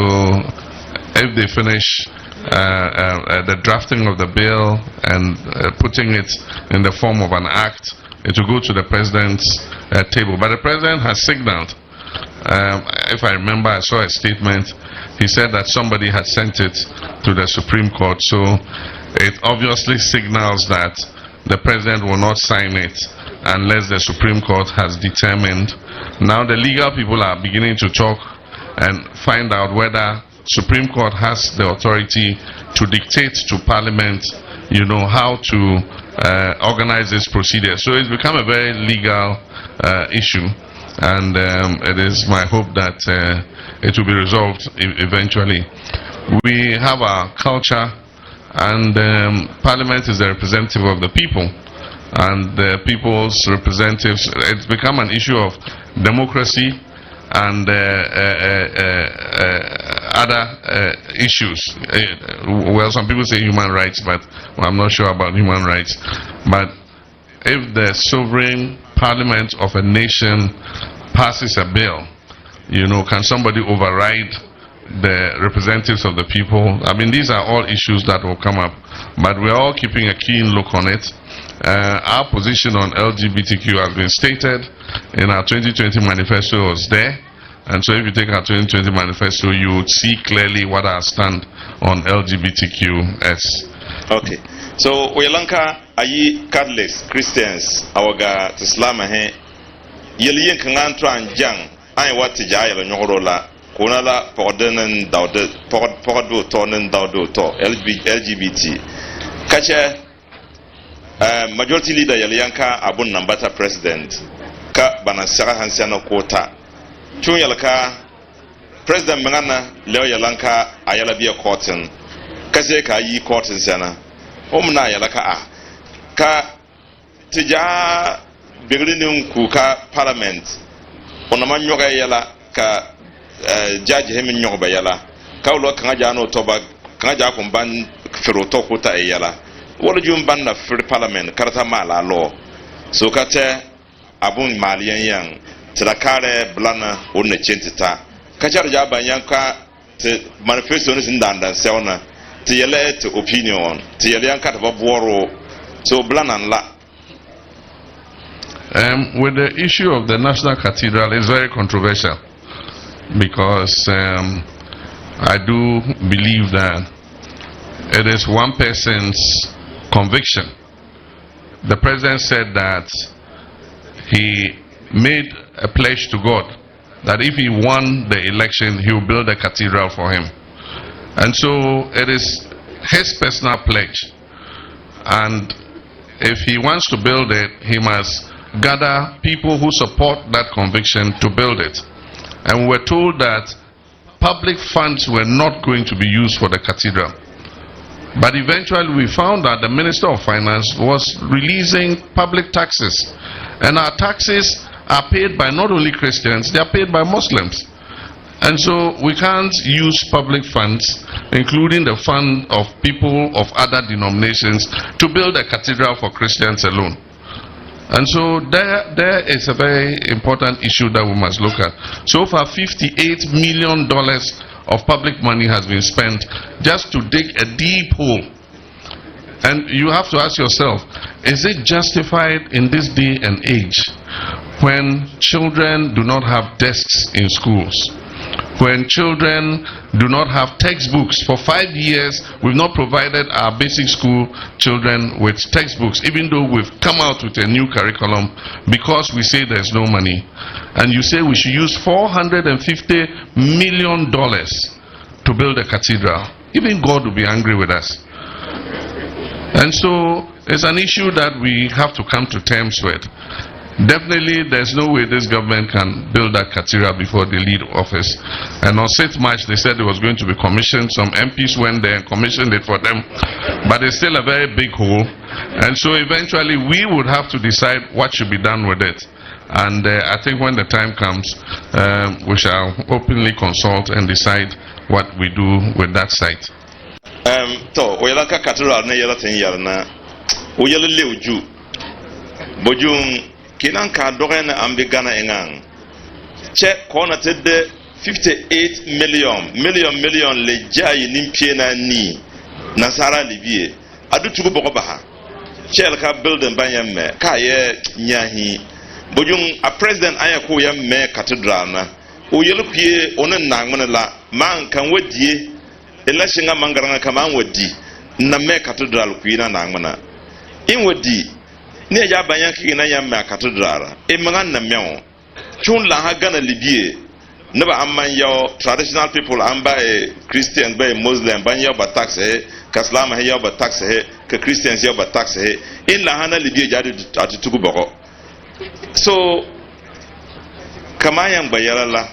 if they finish the drafting of the bill and putting it in the form of an act, it will go to the president's table. But the president has signaled, if I remember, I saw a statement, he said that somebody had sent it to the Supreme Court, so it obviously signals that the president will not sign it unless the Supreme Court has determined. Now the legal people are beginning to talk and find out whether Supreme Court has the authority to dictate to Parliament, how to organize this procedure. So it's become a very legal issue, and it is my hope that it will be resolved eventually. We have our culture, and Parliament is the representative of the people, and the people's representatives. It's become an issue of democracy and other issues. Well, some people say human rights, but I'm not sure about human rights. But if the sovereign parliament of a nation passes a bill, can somebody override the representatives of the people? I mean, these are all issues that will come up, but we're all keeping a keen look on it. Our position on LGBTQ has been stated in our 2020 manifesto. Was there, and so if you take our 2020 manifesto, you would see clearly what our stand on LGBTQ is. Okay, so Lanka ayi Catholics, Christians, awaga Islam yeliyen kangan tran jang ay wati jayala nyorola kunala pordenen daude pordo tonen daudo to LGBT kache majority leader yaliyanka abun nambata president ka banansara hansana kota chun yalka president mangana leo yalanka ayala biya cotton kase ka yi cotton sana omna yalaka ka tija beginning kuka parliament onama nyoga yala ka judge hemin nyoba yala ka ulo kan ja no toba kan ja kun ban firoto kota yala wala jum ban na free parliament karata mala law so kate abun maliyan yan trakare blana onna chentita ka jar ja ban yanka te manifesto ni sindandan sewna te yele te opinion te yele yanka ta boro so blana la. With the issue of the National Cathedral, it's very controversial because I do believe that it is one person's conviction. The president said that he made a pledge to God that if he won the election, he will build a cathedral for him. And so it is his personal pledge. And if he wants to build it, he must gather people who support that conviction to build it. And we were told that public funds were not going to be used for the cathedral. But eventually we found that the Minister of Finance was releasing public taxes. And our taxes are paid by not only Christians, they are paid by Muslims. And so we can't use public funds, including the fund of people of other denominations, to build a cathedral for Christians alone. And so there is a very important issue that we must look at. So far, $58 million of public money has been spent just to dig a deep hole. And you have to ask yourself, is it justified in this day and age when children do not have desks in schools, when children do not have textbooks. For 5 years, we've not provided our basic school children with textbooks, even though we've come out with a new curriculum, because we say there's no money. And you say we should use $450 million to build a cathedral. Even God will be angry with us. And so it's an issue that we have to come to terms with. Definitely, there's no way this government can build that cathedral before they leave office. And on 6th March, they said it was going to be commissioned. Some MPs went there and commissioned it for them. But it's still a very big hole. And so eventually, we would have to decide what should be done with it. And I think when the time comes, we shall openly consult and decide what we do with that site. To oyalaka cathedral na yala ten yala na oyala lewju bojum kinan ka dogen ambi Ghana engang che kona tedde 58 million le jayi nimpie na ni nasara libie adu tugo boko baha che ka building banyame ka ye nyahi bojum a president ayako ya me cathedral na oyala pie onen nangmana la man kan wadie election nga mangaranga kama wadi na me cathedral kuina na ngana in wadi ne ja banyan kina ya me cathedral e manga na mewo chun la ha Ghana libie ne ba amman yo traditional people amba e Christian ba Muslim ban yo ba tax he ka Islam he yo ba tax he ka Christians yo ba tax he in la hana libie ja atutugu boko so kama yang bayala la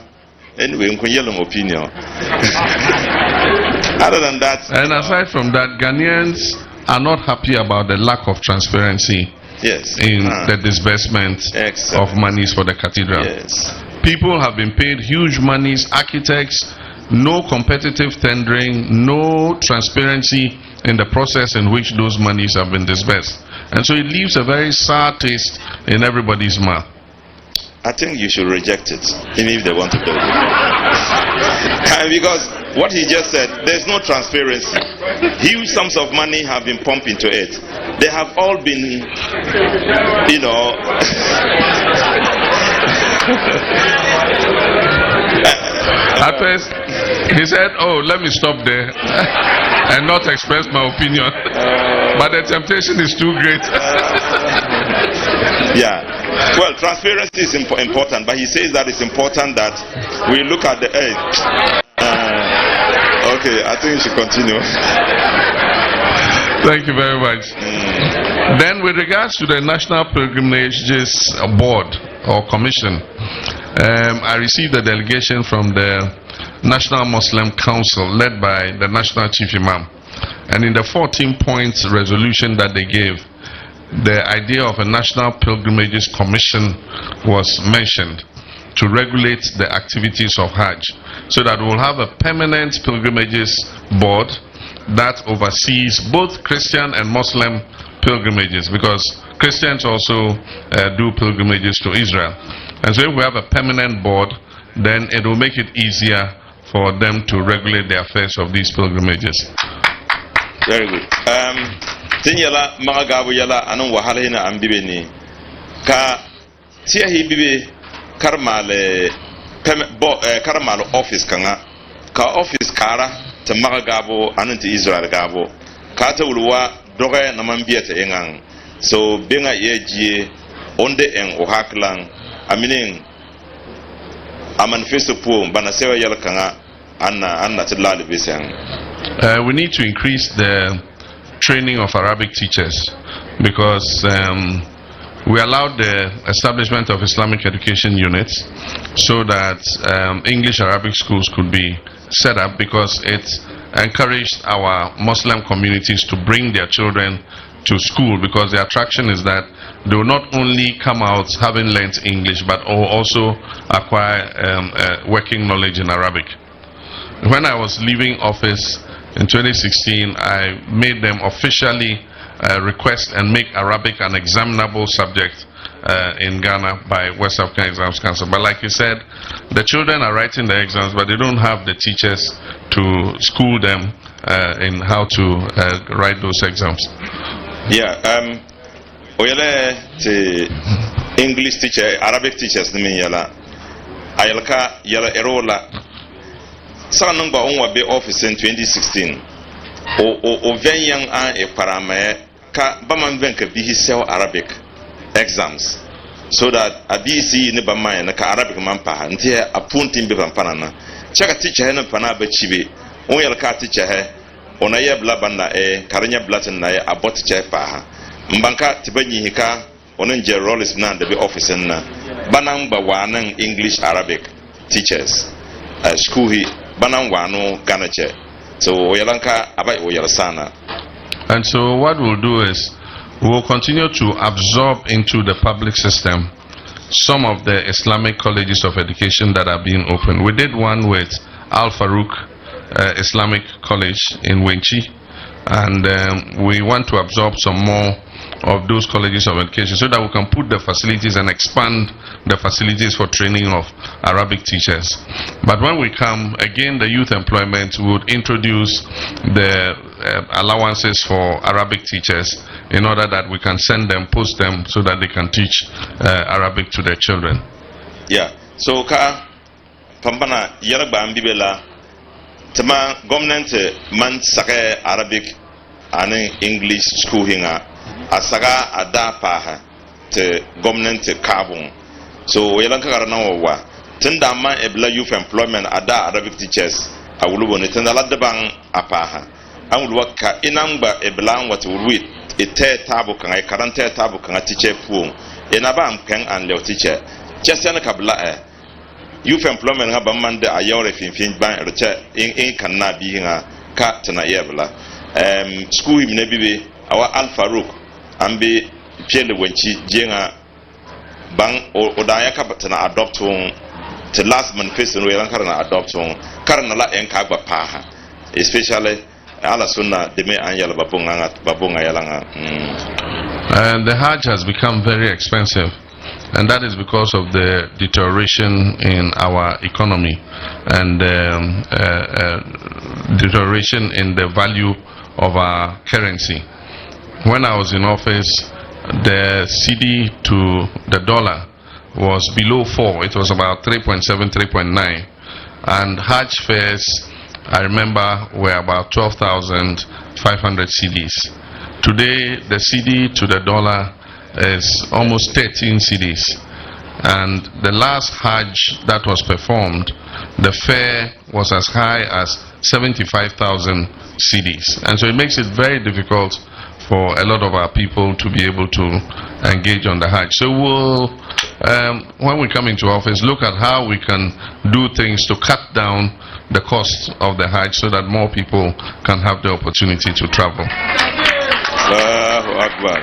anyway nkunyelo opinion. Other than that, and aside from that, Ghanaians are not happy about the lack of transparency in the disbursement of monies for the cathedral. People have been paid huge monies, architects, no competitive tendering, no transparency in the process in which those monies have been disbursed. And so it leaves a very sour taste in everybody's mouth. I think you should reject it, even if they want to build it. Because what he just said, there's no transparency. Huge sums of money have been pumped into it. They have all been, At first, he said, "Oh, let me stop there and not express my opinion." But the temptation is too great. Yeah. Well, transparency is important, but he says that it's important that we look at the age. Okay, I think you should continue. Thank you very much. Then, with regards to the National Pilgrimages Board or Commission, I received a delegation from the National Muslim Council led by the National Chief Imam. And in the 14-point resolution that they gave, the idea of a National Pilgrimages Commission was mentioned to regulate the activities of Hajj, so that we'll have a permanent pilgrimages board that oversees both Christian and Muslim pilgrimages, because Christians also do pilgrimages to Israel. And so if we have a permanent board, then it will make it easier for them to regulate the affairs of these pilgrimages. Very good. Tinyala magagabu yala anun wahala hina ambibe ni ka tia hibibe karmale office kanga ka office kara ta magagabu anun ti Israel gabo ka ta ulwa doge na mambia ta engang so benga yeji onde en ohaklang aminin a manifesto po bana sewa yala kanga anna tilali besang. We need to increase the training of Arabic teachers, because we allowed the establishment of Islamic education units so that English Arabic schools could be set up, because it encouraged our Muslim communities to bring their children to school, because the attraction is that they will not only come out having learnt English but also acquire working knowledge in Arabic. When I was leaving office in 2016, I made them officially request and make Arabic an examinable subject in Ghana by West African Exams Council. But like you said, the children are writing the exams, but they don't have the teachers to school them in how to write those exams. Yeah, oyele te English teacher, Arabic teachers ni yala ayalka yala erola sa number on wa be office in 2016 o venyan an e parame ka baman venka bihi sell Arabic exams so that abisi ni bamman na ka Arabic man pa nti apuntin be pampana na chaka teacher na pana ba chibe on yel ka teacher he ona ye bla banda e karanya blatin na ye abot teacher pa ha mbanka tibanyi hika onen je roles na de be office na banan ba wanan English Arabic teachers school hi banan wano ganache so oyalanka abai oyalasana. And so what we'll do is we'll continue to absorb into the public system some of the Islamic colleges of education that are being opened. We did one with Al Farouk Islamic College in Wenchi, and we want to absorb some more of those colleges of education so that we can put the facilities and expand the facilities for training of Arabic teachers. But when we come, again, the youth employment would introduce the allowances for Arabic teachers in order that we can send them, post them, so that they can teach Arabic to their children. Yeah, so ka pambana yaragba ambibela tama government man sake Arabic and English school hinga asaga adapa te government carbon so yalanka karana wa tunda ma ebla youth employment ada Arabic teachers awulubo ne tunda ladde bang apaha awuluwa ka inamba ebla wat wit ete tabu kan ay karante tabu kan teacher pu enaba ampen and le teacher chesen kabla youth employment ha bamande ayore finfin ban reche in kanna bi hinga ka tana yebla school him ne bibe awa Al Farouk ambe piele wenchi jenga bang odaya ka tana adopt on the last manifesto no yankara na adopt on karana la enka gba paha especially ala sunna de me anyala babunga yalanga. And the Hajj has become very expensive, and that is because of the deterioration in our economy and deterioration in the value of our currency. When I was in office, the CD to the dollar was below 4. It was about 3.7, 3.9. And Hajj fares, I remember, were about 12,500 CDs. Today, the CD to the dollar is almost 13 CDs. And the last Hajj that was performed, the fare was as high as 75,000 CDs. And so it makes it very difficult for a lot of our people to be able to engage on the Hajj. So we'll, when we come into office, look at how we can do things to cut down the cost of the Hajj so that more people can have the opportunity to travel. Allahu Akbar.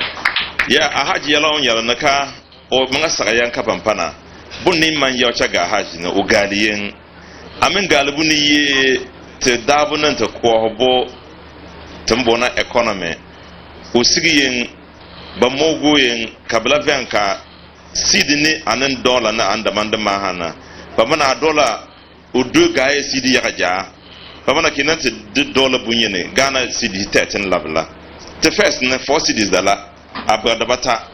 Yeah, a Hajj yalon yalanaka o mga sakayan kapampana. Bunin man yaw chaga Hajj na ugaliyen. Amin galibu ni ye te dabunan te kuwahobo tembona economy. Usigiyen bamogoyen kabla venka sidini anen dollar na andamanda mahana bamana dollar udu gaye sidi yakaja bamana kinante dollar bunyene Ghana sidi 13 labla the first na 4 cities dala abadabata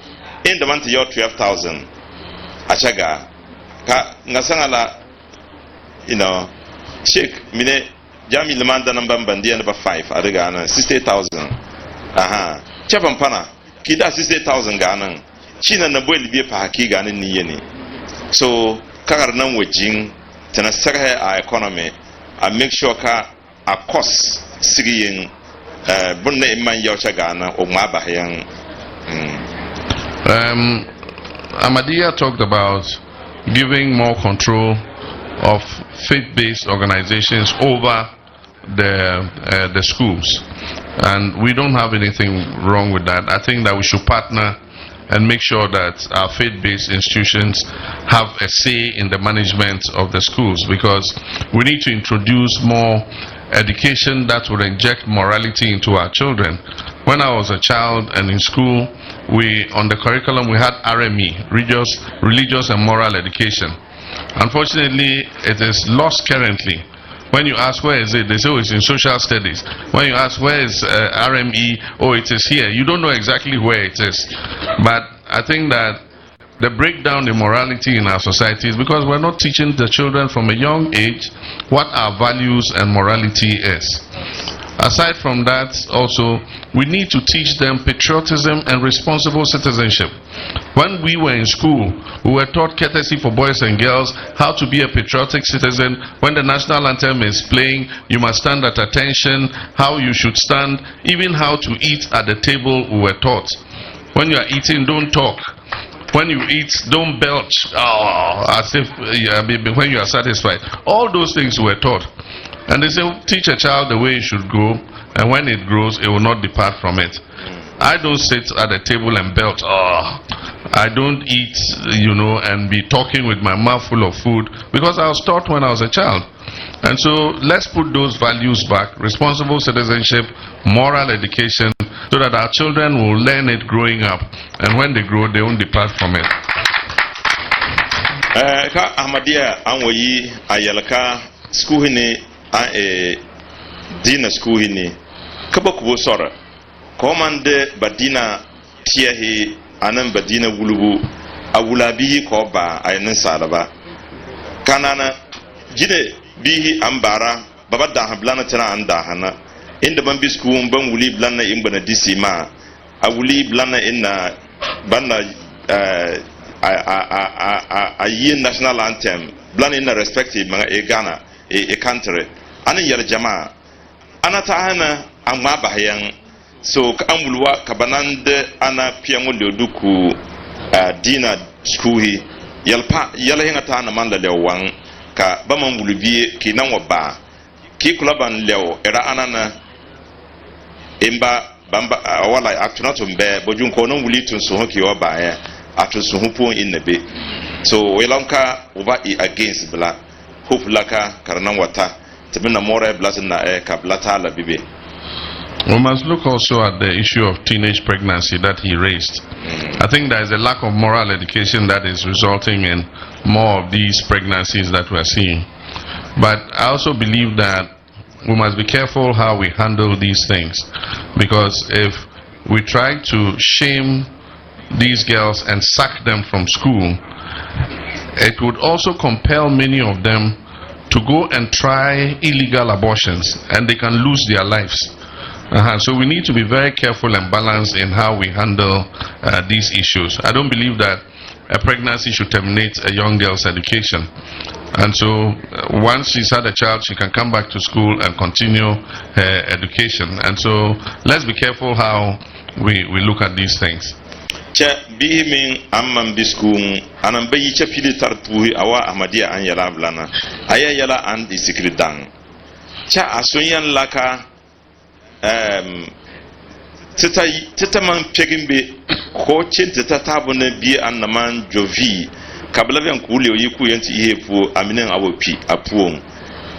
in the month yo 12,000 achaga ka ngasangala check mine jami lemanda namba bandia number 5 adegana 60,000 aha chapam pana kida 60,000 Ghana China na boy libye pa haki Ghana ni yeni so kakar nan wajin tana sarha a economy a make sure ka a cost sigiyin bunna imman yaucha Ghana o ma bayan. Ahmadiyya talked about giving more control of faith-based organizations over the schools, and we don't have anything wrong with that. I think that we should partner and make sure that our faith-based institutions have a say in the management of the schools, because we need to introduce more education that will inject morality into our children. When I was a child and in school, on the curriculum we had RME, religious and moral education. Unfortunately, it is lost currently. When you ask where is it, they say, oh, it's in social studies. When you ask where is RME, oh, it is here. You don't know exactly where it is. But I think that the breakdown in morality in our society is because we're not teaching the children from a young age what our values and morality is. Aside from that, also, we need to teach them patriotism and responsible citizenship. When we were in school, we were taught courtesy for boys and girls, how to be a patriotic citizen. When the national anthem is playing, you must stand at attention, how you should stand, even how to eat at the table we were taught. When you are eating, don't talk. When you eat, don't belch as if when you are satisfied. All those things we were taught. And they say, teach a child the way it should grow, and when it grows, it will not depart from it. I don't sit at the table and belch. I don't eat, and be talking with my mouth full of food, because I was taught when I was a child. And so let's put those values back: responsible citizenship, moral education, so that our children will learn it growing up, and when they grow, they won't depart from it. Ka Ahmadiyya anwoyi ayalaka school ni dina school ni kabakubo sora komande badina tiahi anan badina wulubu awulabi ko ba ayin salaba kanana jide bihi ambara baba da hablana tana anda hana inda ban bi school ban wuli blana in bana disima awuli blana inna banna a year national anthem blana in respective mga Ghana a country ana yar jama'a ana ta hana amma bayan so ka amulwa kabanande ana piango leduku dina skuhi yalpa yala hinga ta na manda lewang ka baman bulubi ki nan waba ki kulaban lew era anana imba bamba wala atunato mbe bojun ko non wuli tun so hoki waba ya atu so hupo innabe so welanka uba against bla hope laka karnan wata tabina more blessing na kablata la bibe. We must look also at the issue of teenage pregnancy that he raised. I think there is a lack of moral education that is resulting in more of these pregnancies that we are seeing. But I also believe that we must be careful how we handle these things, because if we try to shame these girls and sack them from school, it would also compel many of them to go and try illegal abortions, and they can lose their lives. So we need to be very careful and balanced in how we handle these issues. I don't believe that a pregnancy should terminate a young girl's education. And so once she's had a child, she can come back to school and continue her education. And so let's be careful how we look at these things. Cha bihimin amman biskun anan bayi cha fili tarpuhi awa Ahmadiyya an yala blana aya yala an disikridan cha asunyan laka tita man pegimbe ko cin tita tabuna bi annaman jovi kablaven kule yi ku yanti ihepu aminen awopi apuon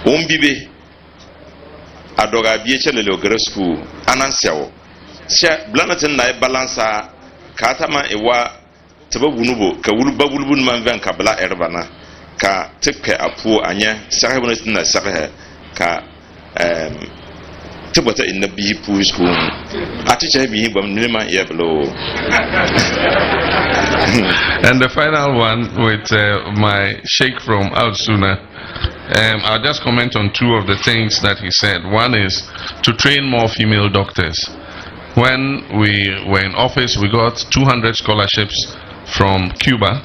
ombibe adoga biye chelele ogresku anansiawo cha blanatin na balansa katama ewa tababunubo ka wulba wulbun man ven kabla erbana ka tikke apu anya sahibuna tinna sahha ka tibata inna bihi puisku aticha bihi bam nima yeblo. And the final one with my sheikh from Al Sunnah. I'll just comment on two of the things that he said. One is to train more female doctors. When we were in office, we got 200 scholarships from Cuba,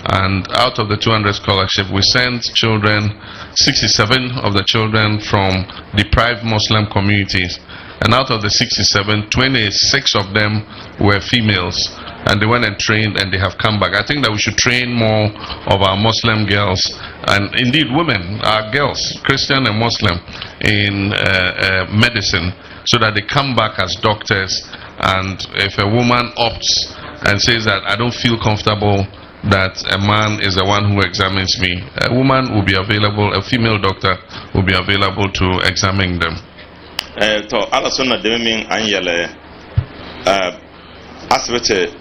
and out of the 200 scholarships, we sent children, 67 of the children from deprived Muslim communities, and out of the 67, 26 of them were females, and they went and trained, and they have come back. I think that we should train more of our Muslim girls, and indeed women, our girls, Christian and Muslim, in medicine, so that they come back as doctors. And if a woman opts and says that I don't feel comfortable that a man is the one who examines me, a woman will be available, a female doctor will be available to examine them. To ala sunna de min anyele asbete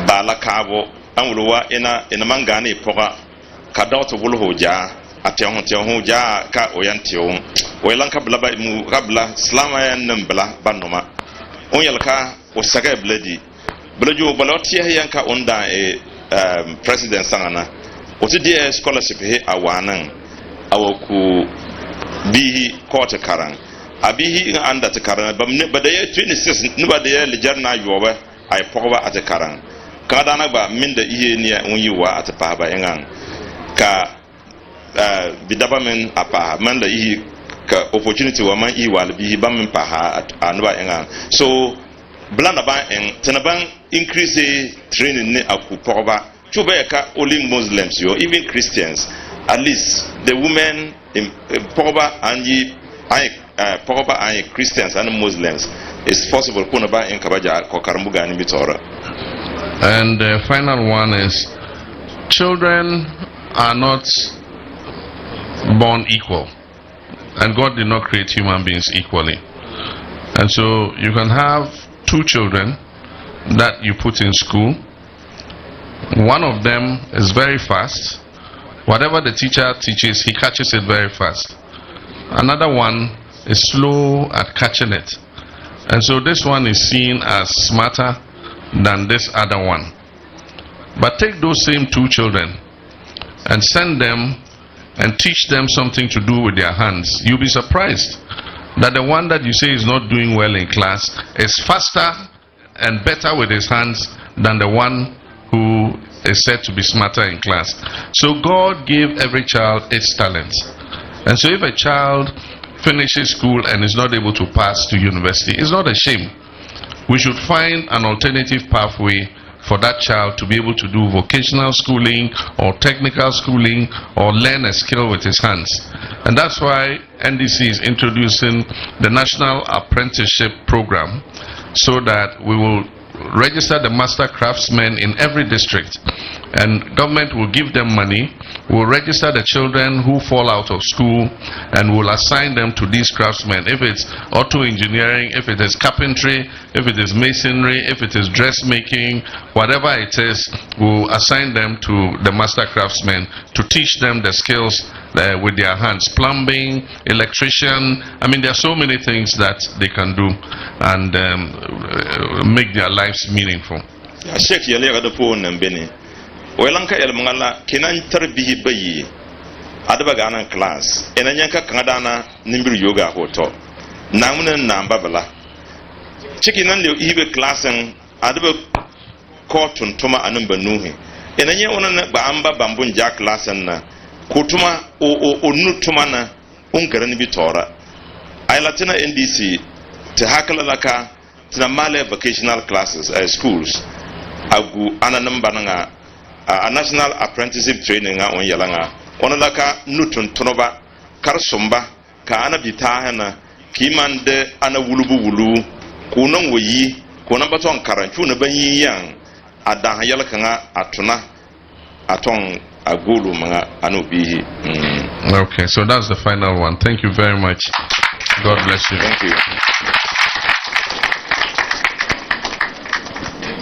bala kabo anwulwa ina mangane poka ka dawto wulho ja atehon ja ka oyantiwo welan kabla ba mu kabla slama yan nambla banoma on yalka o saga bladi blaju baloti yanka onda president sangana oti dia scholarship he awanan awoku bihi court karang abihi anda te karang ba de 26 no ba de lejarna yoba ay pogba at karang kada na ba minda ihe ni onyiwa at pa ba engan ka bidaba men apa manda ihe ka opportunity wa man iwal bihi bam pa ha anba engan so blanda ba en tenaban increase training ne akupogba chubeka only Muslims yo even Christians at least the women in Pogba and Pogba and Christians and Muslims it's possible kunaba in kabaja kokarmuga ni bitora. And the final one is children are not born equal, and God did not create human beings equally, and so you can have two children that you put in school. One of them is very fast. Whatever the teacher teaches, he catches it very fast. Another one is slow at catching it. And so this one is seen as smarter than this other one. But take those same two children and send them and teach them something to do with their hands. You'll be surprised that the one that you say is not doing well in class is faster and better with his hands than the one who is said to be smarter in class. So God gave every child its talent. And so if a child finishes school and is not able to pass to university, it's not a shame. We should find an alternative pathway for that child to be able to do vocational schooling or technical schooling or learn a skill with his hands. And that's why NDC is introducing the National Apprenticeship Program, so that we will register the master craftsmen in every district, and government will give them money. We'll register the children who fall out of school and will assign them to these craftsmen. If it's auto engineering, if it is carpentry, if it is masonry, if it is dressmaking, whatever it is, we'll assign them to the master craftsmen to teach them the skills with their hands. Plumbing, electrician, I mean there are so many things that they can do and make their lives meaningful. Welanka el mangala kinan tarbihi bayi adabaga anan class enanyanka kangadana nimbiru yoga hoto namunan nambabala chikinan le ibe classen adaba kotun tuma anan banuhi enanye onan ba amba bambun ja classen na kutuma onu tuma na ungaran bitora ay latina NDC te hakala laka tina male vocational classes schools agu ananan bananga a national apprenticeship training on yalanga onalaka nutun tunoba karsumba ka ana bitahana kimande ana wulu kunon woyi kunan baton karanchu na banyi yan adan yalaka atuna aton agulu mga anubihi. Okay, so that's the final one. Thank you very much. God bless you. Thank you.